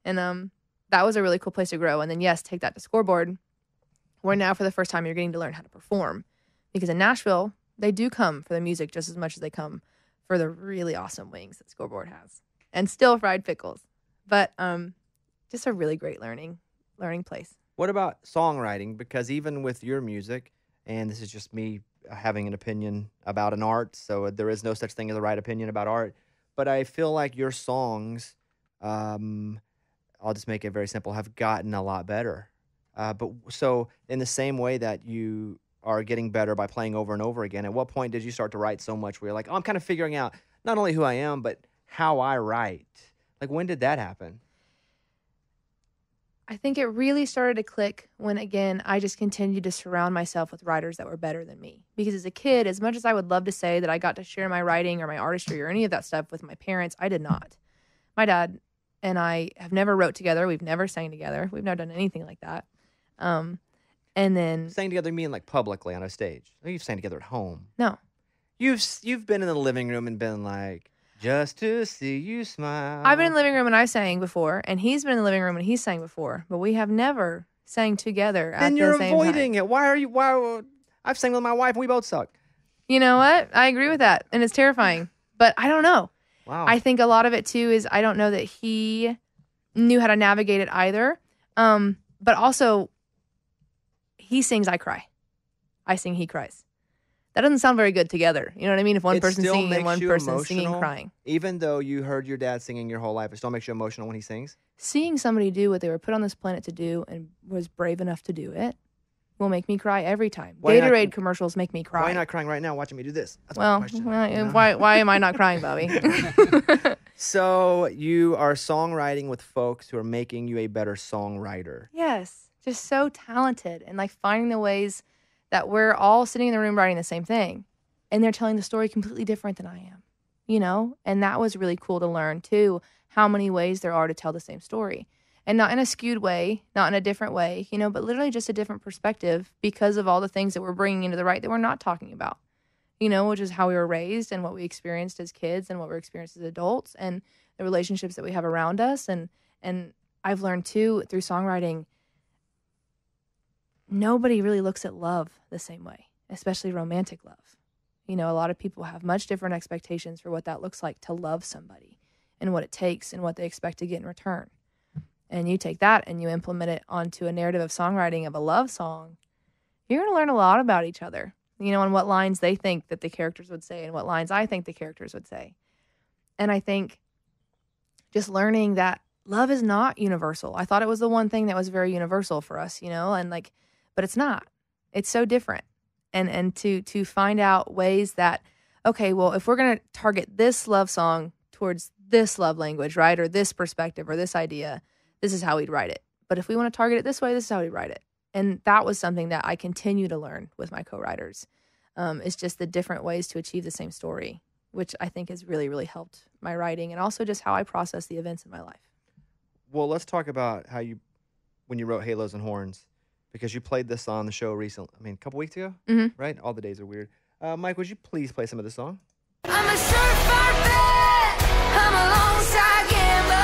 And that was a really cool place to grow. And then, yes, take that to Scoreboard, where now for the first time you're getting to learn how to perform. Because in Nashville, they do come for the music just as much as they come for the really awesome wings that Scoreboard has, and still fried pickles. But just a really great learning place. What about songwriting? Because even with your music, and this is just me having an opinion about an art, so there is no such thing as a right opinion about art, but I feel like your songs, I'll just make it very simple, have gotten a lot better. But so in the same way that you are getting better by playing over and over again, at what point did you start to write so much where you're like, oh, I'm kind of figuring out not only who I am, but how I write? Like, when did that happen? I think it really started to click when, again, I just continued to surround myself with writers that were better than me. Because as a kid, as much as I would love to say that I got to share my writing or my artistry or any of that stuff with my parents, I did not. My dad and I have never wrote together. We've never sang together. We've never done anything like that. And then Sang together, you mean like publicly on a stage? Or you've sang together at home? no, You've been in the living room and been like, just to see you smile. I've been in the living room and I sang before, and he's been in the living room and he sang before, but we have never sang together at Then the you're same avoiding time. it. Why? I've sang with my wife and we both suck. You know what? I agree with that, and it's terrifying. But I don't know. Wow. I think a lot of it too is I don't know that he knew how to navigate it either. But also, he sings, I cry. I sing, he cries. That doesn't sound very good together. You know what I mean? If one It person's still singing and makes one you person's singing, emotional? crying. Even though you heard your dad singing your whole life, it still makes you emotional when he sings? Seeing somebody do what they were put on this planet to do and was brave enough to do it will make me cry every time. Why not- Gatorade commercials make me cry. Why are you not crying right now watching me do this? That's my Well, question. well, you know? why am I not crying, Bobby? So you are songwriting with folks who are making you a better songwriter. Yes, just so talented and like finding the ways that we're all sitting in the room writing the same thing, and they're telling the story completely different than I am, you know? And that was really cool to learn too, how many ways there are to tell the same story. And not in a skewed way, not in a different way, you know, but literally just a different perspective because of all the things that we're bringing into the right that we're not talking about, you know, which is how we were raised and what we experienced as kids and what we experienced as adults and the relationships that we have around us. And I've learned too through songwriting, nobody really looks at love the same way, especially romantic love. You know, a lot of people have much different expectations for what that looks like to love somebody and what it takes and what they expect to get in return. And you take that and you implement it onto a narrative of songwriting of a love song, you're going to learn a lot about each other, you know, and what lines they think that the characters would say and what lines I think the characters would say. And I think just learning that love is not universal. I thought it was the one thing that was very universal for us, you know, and like, but it's not. It's so different. And to find out ways that, okay, well, if we're going to target this love song towards this love language, right, or this perspective or this idea, this is how we'd write it. But if we want to target it this way, this is how we write it. And that was something that I continue to learn with my co-writers. It's just the different ways to achieve the same story, which I think has really, really helped my writing and also just how I process the events in my life. Well, let's talk about how when you wrote Halos and Horns, because you played this on the show recently. I mean, a couple weeks ago, right? All the days are weird. Mike, would you please play some of this song? I'm a surefire bet. I'm a longside gambler.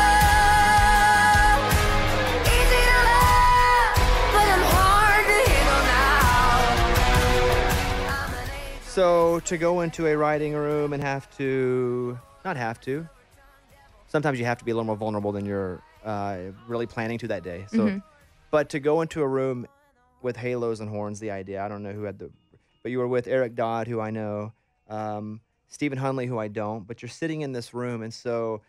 Easy to love, but I'm hard to handle now. I'm an angel. So to go into a writing room and sometimes you have to be a little more vulnerable than you're really planning to that day. So, but to go into a room with Halos and Horns, the idea, I don't know who had but you were with Eric Dodd, who I know, Stephen Hunley, who I don't, but you're sitting in this room. And so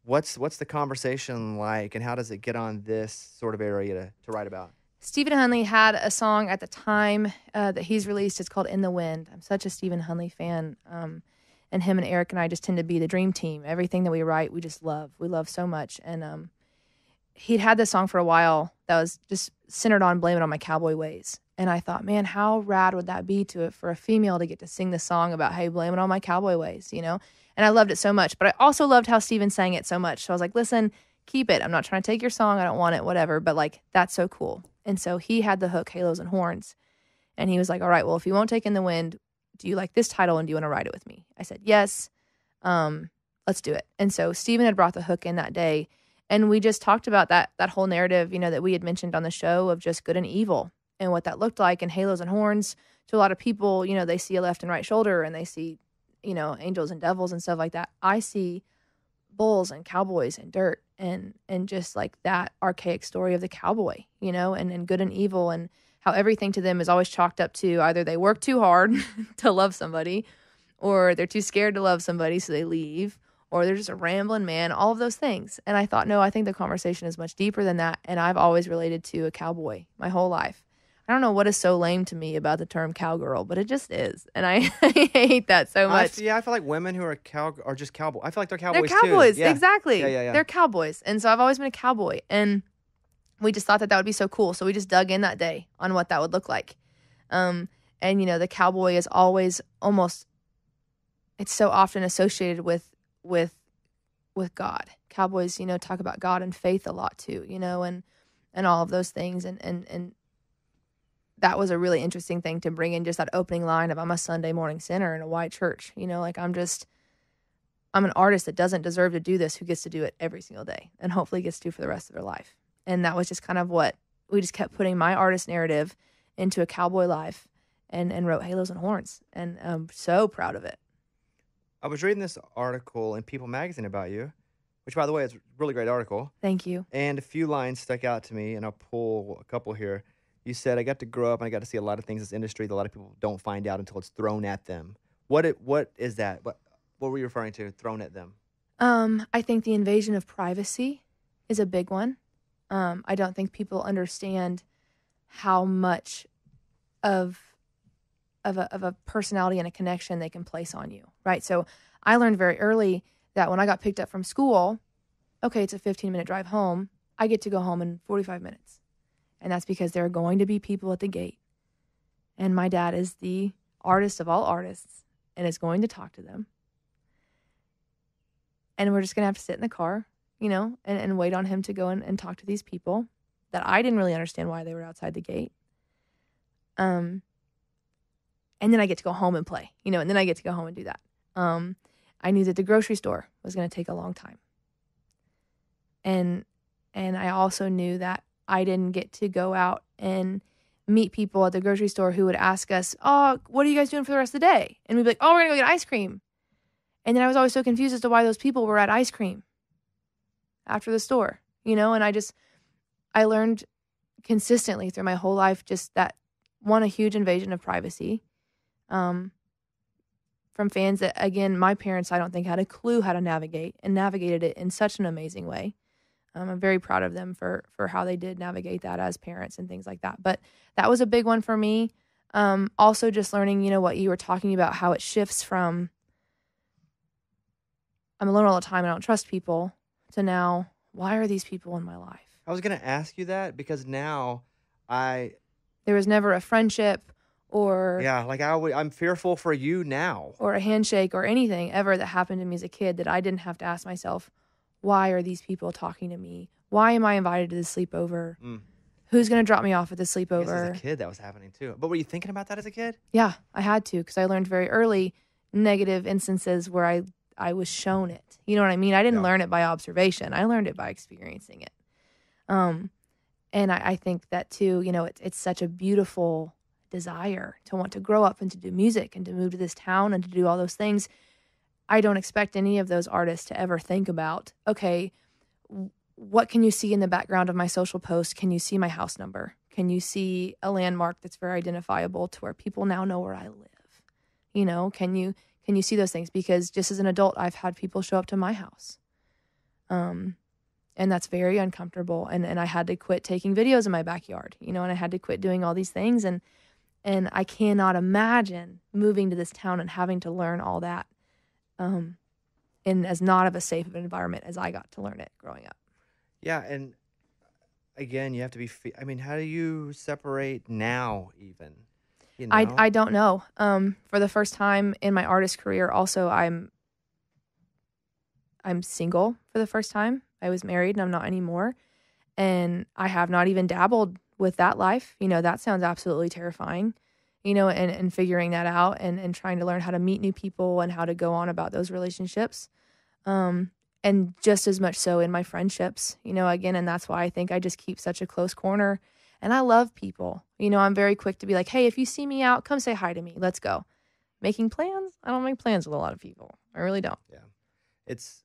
what's the conversation like, and how does it get on this sort of area to write about? Stephen Hunley had a song at the time that he's released. It's called In the Wind. I'm such a Stephen Hunley fan. And him and Eric and I just tend to be the dream team. Everything that we write, we just love. We love so much. And he'd had this song for a while that was just centered on Blame It On My Cowboy Ways. And I thought, man, how rad would that be for a female to get to sing this song about, hey, blame it on my cowboy ways, you know? And I loved it so much. But I also loved how Stephen sang it so much. So I was like, listen, keep it. I'm not trying to take your song. I don't want it, whatever. But, like, that's so cool. And so he had the hook, Halos and Horns. And he was like, all right, well, if you won't take In the Wind, do you like this title and do you want to write it with me? I said, yes. Let's do it. And so Stephen had brought the hook in that day. And we just talked about that whole narrative, you know, that we had mentioned on the show of just good and evil and what that looked like. And Halos and Horns, to a lot of people, you know, they see a left and right shoulder and they see angels and devils and stuff like that. I see bulls and cowboys and dirt and just like that archaic story of the cowboy, and good and evil, and how everything to them is always chalked up to either they work too hard to love somebody, or they're too scared to love somebody, so they leave, or they're just a rambling man, all of those things. And I thought, no, I think the conversation is much deeper than that. And I've always related to a cowboy my whole life. I don't know what is so lame to me about the term cowgirl, but it just is. And I hate that so much. I feel like women who are are just cowboys. I feel like they're cowboys They're cowboys, too. Yeah. exactly. Yeah. They're cowboys. And so I've always been a cowboy. And we just thought that would be so cool. So we just dug in that day on what that would look like. And, the cowboy is always it's so often associated with God. Cowboys, talk about God and faith a lot too, and all of those things. And that was a really interesting thing to bring in, just that opening line of I'm a Sunday morning sinner in a white church, I'm an artist that doesn't deserve to do this, who gets to do it every single day and hopefully gets to for the rest of their life. And that was just kind of what we just kept putting my artist narrative into a cowboy life and wrote Halos and Horns. And I'm so proud of it. I was reading this article in People magazine about you, which, by the way, is a really great article. Thank you. And a few lines stuck out to me, and I'll pull a couple here. You said, I got to grow up and I got to see a lot of things in this industry that a lot of people don't find out until it's thrown at them. What is that? What were you referring to, thrown at them? I think the invasion of privacy is a big one. I don't think people understand how much of a personality and a connection they can place on you, right? So I learned very early that when I got picked up from school, okay, it's a 15-minute drive home. I get to go home in 45 minutes. And that's because there are going to be people at the gate. And my dad is the artist of all artists and is going to talk to them. And we're just going to have to sit in the car, and wait on him to go and talk to these people that I didn't really understand why they were outside the gate. And then I get to go home and play, and then I get to go home and do that. I knew that the grocery store was going to take a long time. And I also knew that I didn't get to go out and meet people at the grocery store who would ask us, oh, what are you guys doing for the rest of the day? And we'd be like, oh, we're going to go get ice cream. And then I was always so confused as to why those people were at ice cream after the store, and I learned consistently through my whole life just that, one, a huge invasion of privacy from fans that, again, my parents, I don't think, had a clue how to navigate and navigated it in such an amazing way. I'm very proud of them for how they did navigate that as parents and things like that. But that was a big one for me. Also just learning, what you were talking about, how it shifts from I'm alone all the time, I don't trust people, to now, why are these people in my life? I was going to ask you that because now there was never a friendship or... Yeah, like I'm fearful for you now. Or a handshake or anything ever that happened to me as a kid that I didn't have to ask myself, why are these people talking to me? Why am I invited to this sleepover? Who's going to drop me off at the sleepover? As a kid, that was happening too. But were you thinking about that as a kid? Yeah, I had to, because I learned very early negative instances where I was shown it. You know what I mean? I didn't learn it by observation. I learned it by experiencing it. And I think that too, it's such a beautiful desire to want to grow up and to do music and to move to this town and to do all those things. I don't expect any of those artists to ever think about, okay, what can you see in the background of my social post? Can you see my house number? Can you see a landmark that's very identifiable to where people now know where I live? Can you see those things? Because just as an adult, I've had people show up to my house. And that's very uncomfortable. And I had to quit taking videos in my backyard, and I had to quit doing all these things. And I cannot imagine moving to this town and having to learn all that in as not of a safe of an environment as I got to learn it growing up. Yeah, and again, you have to be... how do you separate now even? I don't know. For the first time in my artist career, also, I'm single for the first time. I was married and I'm not anymore. And I have not even dabbled with that life. That sounds absolutely terrifying, and figuring that out and trying to learn how to meet new people and how to go on about those relationships. And just as much so in my friendships, again, and that's why I think I just keep such a close corner. And I love people. I'm very quick to be like, hey, if you see me out, come say hi to me. Let's go. making plans. I don't make plans with a lot of people. I really don't. Yeah. It's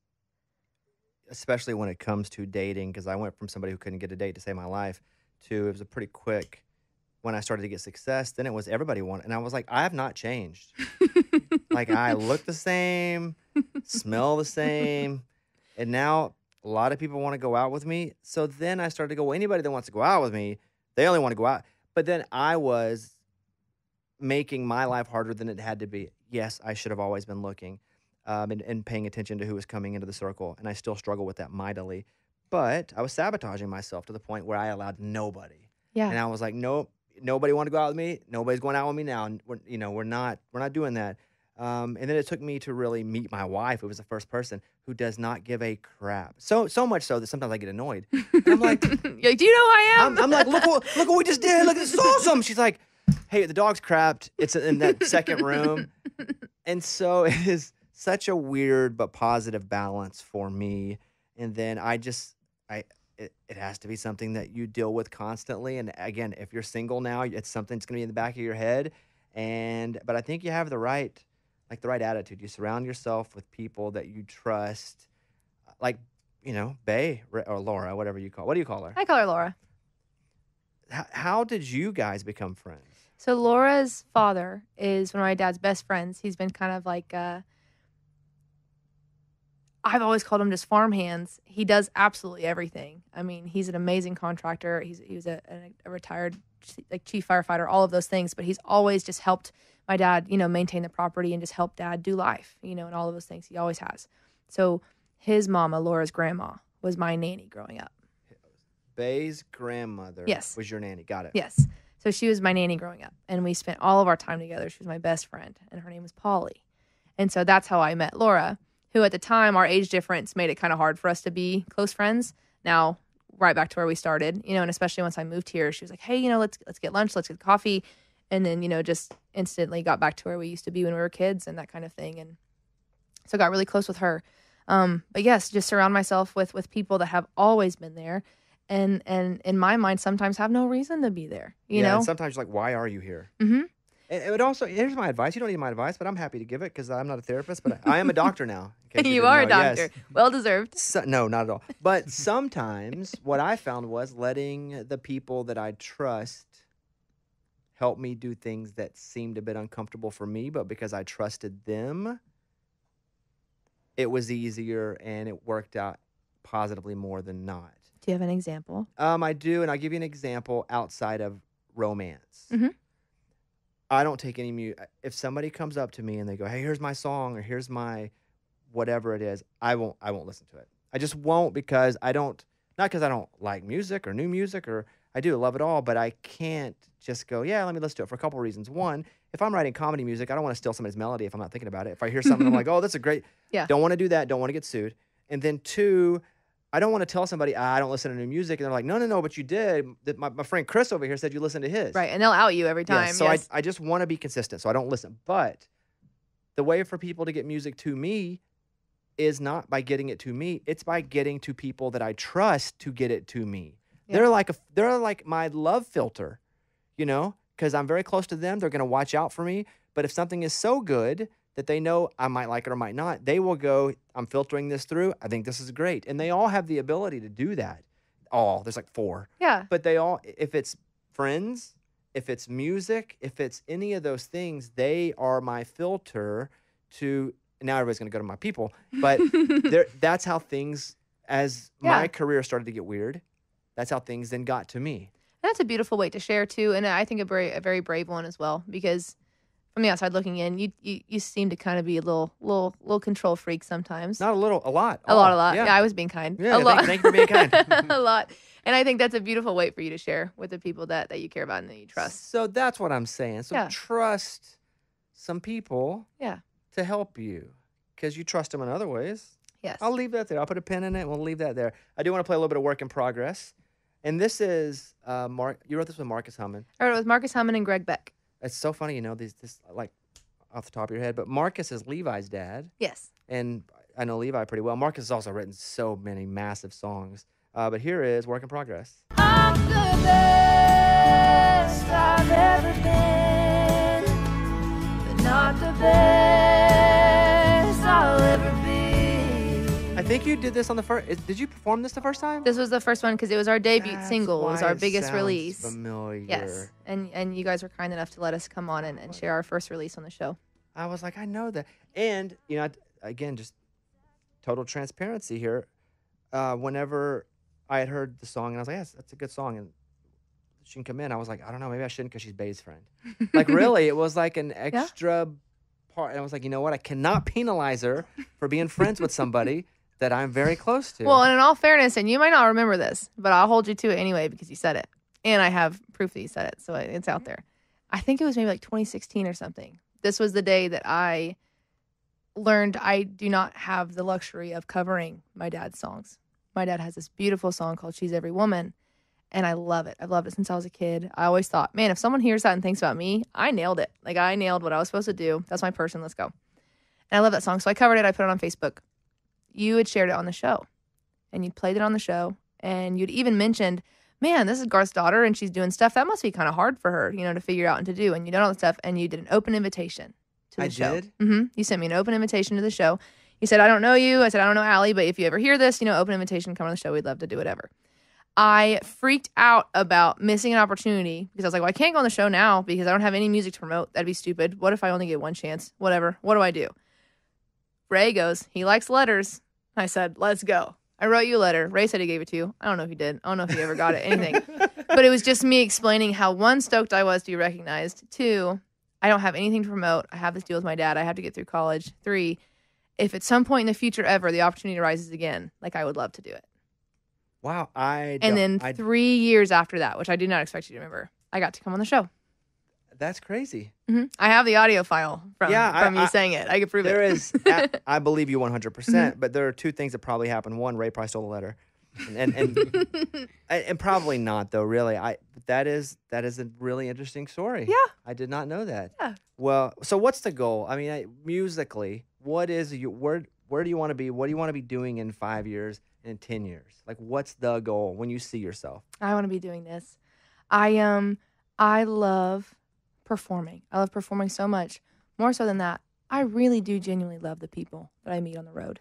especially when it comes to dating, because I went from somebody who couldn't get a date to save my life to it was a pretty quick. When I started to get success, then it was everybody wanted, and I was like, I have not changed. Like I look the same, smell the same, and now a lot of people want to go out with me. So then I started to go, well, anybody that wants to go out with me, they only want to go out. But then I was making my life harder than it had to be. Yes, I should have always been looking and paying attention to who was coming into the circle, and I still struggle with that mightily. But I was sabotaging myself to the point where I allowed nobody. Yeah. And I was like, nope, nobody want to go out with me. Nobody's going out with me now. And we're not doing that. And then it took me to really meet my wife, who was the first person who does not give a crap. So much so that sometimes I get annoyed. And I'm like, You're like, do you know who I am? I'm like, look what we just did. Look, this is awesome. She's like, hey, the dog's crapped. It's in that second room. And so it is such a weird but positive balance for me. And then it has to be something that you deal with constantly. And again, if you're single now, it's something that's going to be in the back of your head. But I think you have the right attitude. You surround yourself with people that you trust, like, Bae or Laura, whatever you call. What do you call her? I call her Laura. How did you guys become friends? So Laura's father is one of my dad's best friends. He's been kind of like, I've always called him just farmhands. He does absolutely everything. I mean, he's an amazing contractor. He was a retired chief firefighter, all of those things. But he's always just helped my dad, maintain the property and just help dad do life, and all of those things. He always has. So his mama, Laura's grandma, was my nanny growing up. Bae's grandmother was your nanny. Got it. Yes. So she was my nanny growing up, and we spent all of our time together. She was my best friend, and her name was Polly. And so that's how I met Laura, who at the time, our age difference made it kind of hard for us to be close friends. Now, right back to where we started, and especially once I moved here, she was like, hey, let's get lunch, let's get coffee. And then, just instantly got back to where we used to be when we were kids and that kind of thing. And so got really close with her. But yes, just surround myself with people that have always been there. And in my mind, sometimes have no reason to be there, you know? And sometimes you're like, why are you here? Mm-hmm. And it would also, here's my advice. You don't need my advice, but I'm happy to give it because I'm not a therapist, but I am a doctor now. You are a doctor. Yes. Well deserved. No, not at all. But sometimes what I found was letting the people that I trust help me do things that seemed a bit uncomfortable for me, but because I trusted them, it was easier and it worked out positively more than not. Do you have an example? I do, and I'll give you an example outside of romance. Mm-hmm. I don't take any music. If somebody comes up to me and they go, hey, here's my song or here's my whatever it is, I won't listen to it. I just won't because not because I don't like music or new music or I do love it all, but I can't just go, yeah, let me listen to it for a couple of reasons. One, if I'm writing comedy music, I don't want to steal somebody's melody if I'm not thinking about it. If I hear something, I'm like, oh, that's a great, don't want to do that, don't want to get sued. And then two, I don't want to tell somebody I don't listen to new music, and they're like, no, but you did. My friend Chris over here said you listened to his. Right, and they'll out you every time. Yeah, so I just want to be consistent, so I don't listen. But the way for people to get music to me is not by getting it to me. It's by getting to people that I trust to get it to me. Yeah. They're like my love filter, because I'm very close to them. They're going to watch out for me. But if something is so good that they know I might like it or might not, they will go, I'm filtering this through. I think this is great. And they all have the ability to do that. There's like 4. Yeah. But they all, if it's friends, if it's music, if it's any of those things, they are my filter to, now everybody's going to go to my people. But that's how things, as my career started to get weird, that's how things then got to me. That's a beautiful way to share too. And I think a very brave one as well, because from the outside looking in, you seem to kind of be a little control freak sometimes. Not a little, a lot. A lot. Yeah, I was being kind. Yeah, a lot. Thank you for being kind. A lot. And I think that's a beautiful way for you to share with the people that you care about and that you trust. So that's what I'm saying. So trust some people to help you because you trust them in other ways. Yes. I'll leave that there. I'll put a pin in it and we'll leave that there. I do want to play a little bit of work in progress. And this is, you wrote this with Marcus Hummon. I wrote it with Marcus Hummon and Greg Beck. It's so funny, this like off the top of your head, but Marcus is Levi's dad. Yes. And I know Levi pretty well. Marcus has also written so many massive songs. But here is Work in Progress. I'm the best I've ever been, but not the best I'll ever be. I think you did this on the first. Did you perform this the first time? This was the first one because it was our debut That's single. It was why our it biggest sounds release. Familiar. Yes, and you guys were kind enough to let us come on and share our first release on the show. I was like, I know that. And, you know, again, just total transparency here. Whenever I had heard the song and I was like, yes, that's a good song. And she can come in. I was like, I don't know, maybe I shouldn't because she's Bae's friend. Like, really, it was like an extra part. And I was like, you know what? I cannot penalize her for being friends with somebody that I'm very close to. Well, and in all fairness, and you might not remember this, but I'll hold you to it anyway because you said it. And I have proof that you said it, so it's out there. I think it was maybe like 2016 or something. This was the day that I learned I do not have the luxury of covering my dad's songs. My dad has this beautiful song called She's Every Woman, and I love it. I've loved it since I was a kid. I always thought, man, if someone hears that and thinks about me, I nailed it. Like, I nailed what I was supposed to do. That's my person. Let's go. And I love that song. So I covered it. I put it on Facebook. You had shared it on the show, and you'd played it on the show, and you'd even mentioned, man, this is Garth's daughter, and she's doing stuff that must be kind of hard for her, to figure out and to do. And you done all the stuff, and you did an open invitation to the show. I did? Mm-hmm. You sent me an open invitation to the show. You said, I don't know you. I said, I don't know Allie, but if you ever hear this, open invitation, come on the show. We'd love to do whatever. I freaked out about missing an opportunity because I was like, well, I can't go on the show now because I don't have any music to promote. That'd be stupid. What if I only get one chance? Whatever. What do I do? Ray goes, he likes letters. I said, let's go. I wrote you a letter. Ray said he gave it to you. I don't know if he did. I don't know if he ever got it, anything. But it was just me explaining how, one, stoked I was to be recognized. Two, I don't have anything to promote. I have this deal with my dad. I have to get through college. Three, if at some point in the future ever the opportunity arises again, like, I would love to do it. Wow. 3 years after that, which I did not expect you to remember, I got to come on the show. That's crazy. Mm-hmm. I have the audio file from you saying it. I can prove there it. There is, I believe you 100%, but there are two things that probably happened. One, Ray probably stole the letter. And probably not, though, really. That is a really interesting story. Yeah. I did not know that. Yeah. Well, so what's the goal? I mean, musically, where do you want to be? What do you want to be doing in 5 years and in 10 years? Like, what's the goal when you see yourself? I want to be doing this. I love performing. I love performing so much. More so than that, I really do genuinely love the people that I meet on the road.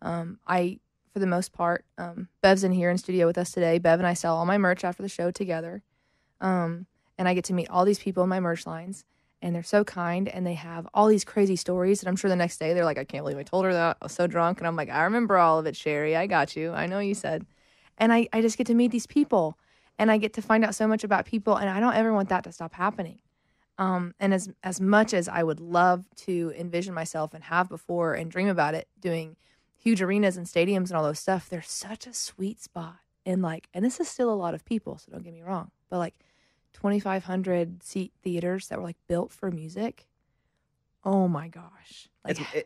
For the most part, Bev's in here in studio with us today. Bev and I sell all my merch after the show together. And I get to meet all these people in my merch lines. And they're so kind, and they have all these crazy stories. And I'm sure the next day they're like, I can't believe I told her that. I was so drunk. And I'm like, I remember all of it, Sherry. I got you. I know you said. And I just get to meet these people. And I get to find out so much about people. And I don't ever want that to stop happening. And as much as I would love to envision myself and have before and dream about it, doing huge arenas and stadiums and all those stuff, there's such a sweet spot. And this is still a lot of people, so don't get me wrong. But 2,500 seat theaters that were built for music. Oh my gosh.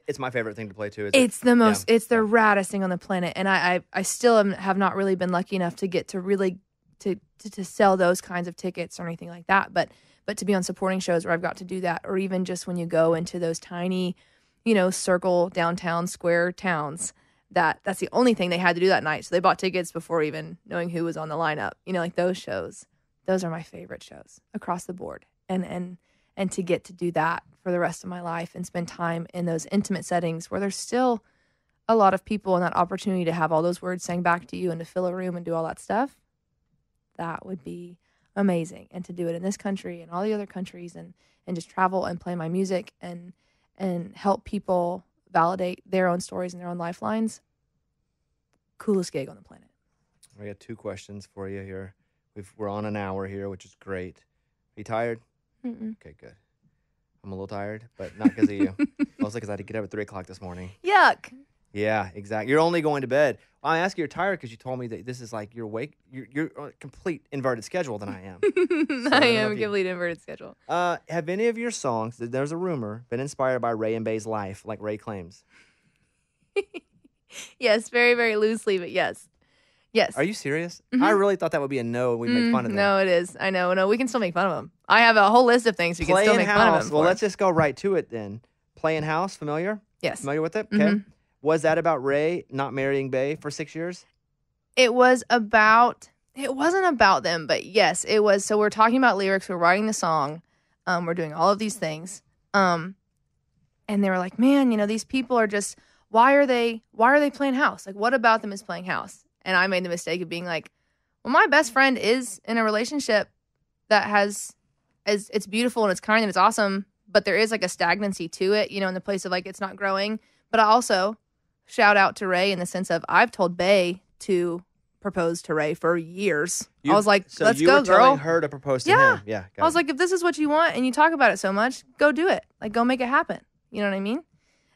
It's my favorite thing to play too. It's the most, it's the raddest thing on the planet. And I still have not really been lucky enough to get to really, to sell those kinds of tickets or anything like that. But to be on supporting shows where I've got to do that, or even just when you go into those tiny, circle downtown square towns, that's the only thing they had to do that night. So they bought tickets before even knowing who was on the lineup. Those shows. Those are my favorite shows across the board. And to get to do that for the rest of my life and spend time in those intimate settings where there's still a lot of people, and that opportunity to have all those words sang back to you and to fill a room and do all that stuff, that would be amazing. And to do it in this country and all the other countries, and just travel and play my music and help people validate their own stories and their own lifelines. Coolest gig on the planet. I got two questions for you here. We're on an hour here, which is great. Are you tired? Mm-mm. Okay, good. I'm a little tired, but not because of you. Mostly because I had to get up at 3 o'clock this morning. Yuck. Yeah, exactly. You're only going to bed. Well, I ask you, you're tired because you told me that this is you're awake. You're on a complete inverted schedule than I am. I am a complete inverted schedule. Have any of your songs, there's a rumor, been inspired by Ray and Bae's life, like Ray claims? Yes, very, very loosely, but yes. Yes. Are you serious? Mm-hmm. I really thought that would be a no. We'd make fun of them. No, it is. I know. No, we can still make fun of them. I have a whole list of things we can still make fun of them. Well, let's just go right to it then. Playing House, familiar? Yes. Familiar with it? Okay. Mm-hmm. Was that about Ray not marrying Bae for 6 years? It wasn't about them, but yes, it was. So we're talking about lyrics. We're writing the song. We're doing all of these things. And they were like, man, these people are just, why are they playing house? Like, what about them is playing house? And I made the mistake of being like, well, my best friend is in a relationship that it's beautiful and it's kind and it's awesome, but there is like a stagnancy to it, in the place of like it's not growing. But I also shout out to Ray in the sense of I've told Bae to propose to Ray for years. I was like, so let's you go, were girl. telling her to propose to him. Yeah. I was like, if this is what you want and you talk about it so much, go do it. Like, go make it happen. You know what I mean?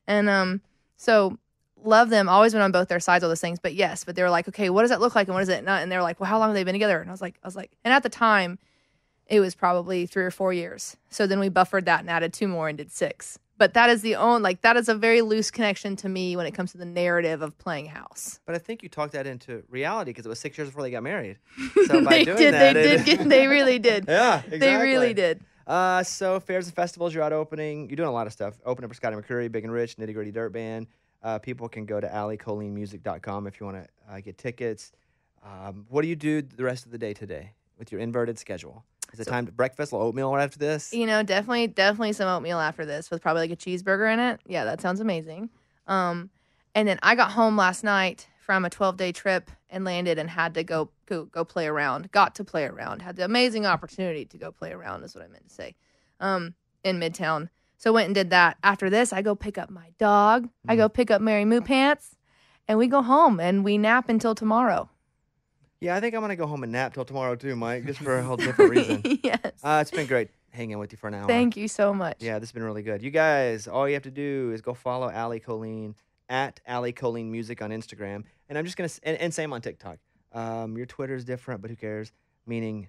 And so love them. Always been on both their sides, all those things. But yes, but they were like, okay, what does that look like and what is it not? And they were like, well, how long have they been together? And I was like, and at the time, it was probably 3 or 4 years. So then we buffered that and added 2 more and did 6. But that is that is a very loose connection to me when it comes to the narrative of playing house. But I think you talked that into reality because it was 6 years before they got married. So by doing They really did. Yeah, exactly. They really did. So fairs and festivals, you're out opening. You're doing a lot of stuff. Opening for Scotty McCreery, Big and Rich, Nitty Gritty Dirt Band. People can go to alliecolleenmusic.com if you want to get tickets. What do you do the rest of the day today with your inverted schedule? Is it time to breakfast, a little oatmeal right after this? Definitely some oatmeal after this with probably like a cheeseburger in it. Yeah, that sounds amazing. And then I got home last night from a 12-day trip and landed and had to go play around. Got to play around. Had the amazing opportunity to go play around is what I meant to say. In Midtown. So went and did that. After this, I go pick up my dog. I go pick up Mary Moo Pants, and we go home and we nap until tomorrow. Yeah, I think I'm going to go home and nap till tomorrow too, Mike, just for a whole different reason. Yes. It's been great hanging with you for an hour. Thank you so much. Yeah, this has been really good. You guys, all you have to do is go follow Allie Colleen at Allie Colleen Music on Instagram. And I'm just going to, and same on TikTok. Your Twitter is different, but who cares? Meaning,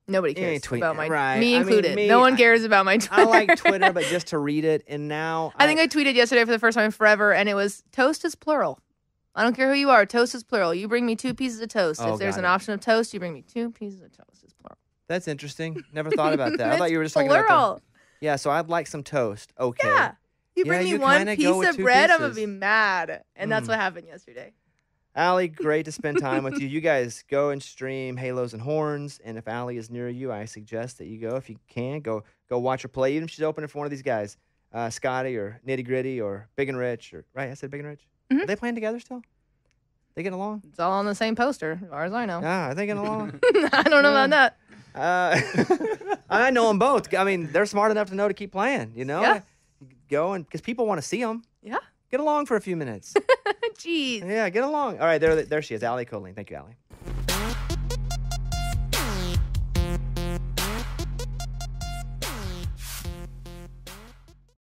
nobody cares about my, right. me included. No one cares about my Twitter. I like Twitter, but just to read it. And now I think I tweeted yesterday for the first time in forever, and it was toast is plural. I don't care who you are. Toast is plural. You bring me 2 pieces of toast. If there's an option of toast, you bring me 2 pieces of toast. It's plural. That's interesting. Never thought about that. I thought you were just plural. talking about yeah, so I'd like some toast. Okay. Yeah. You bring me 1 piece of bread, I'm going to be mad. And that's what happened yesterday. Allie, great to spend time with you. You guys go and stream Halos and Horns. And if Allie is near you, I suggest that you go. If you can, go watch her play. Even if she's opening for one of these guys, Scotty or Nitty Gritty or Big and Rich. Right, I said Big and Rich. Mm-hmm. Are they playing together still? They getting along? It's all on the same poster, as far as I know. Yeah, are they getting along? I don't know about that. I know them both. I mean, they're smart enough to know to keep playing, Yeah. Go and because people want to see them. Yeah. Get along for a few minutes. Jeez. Yeah, get along. All right, there she is, Allie Colleen. Thank you, Allie.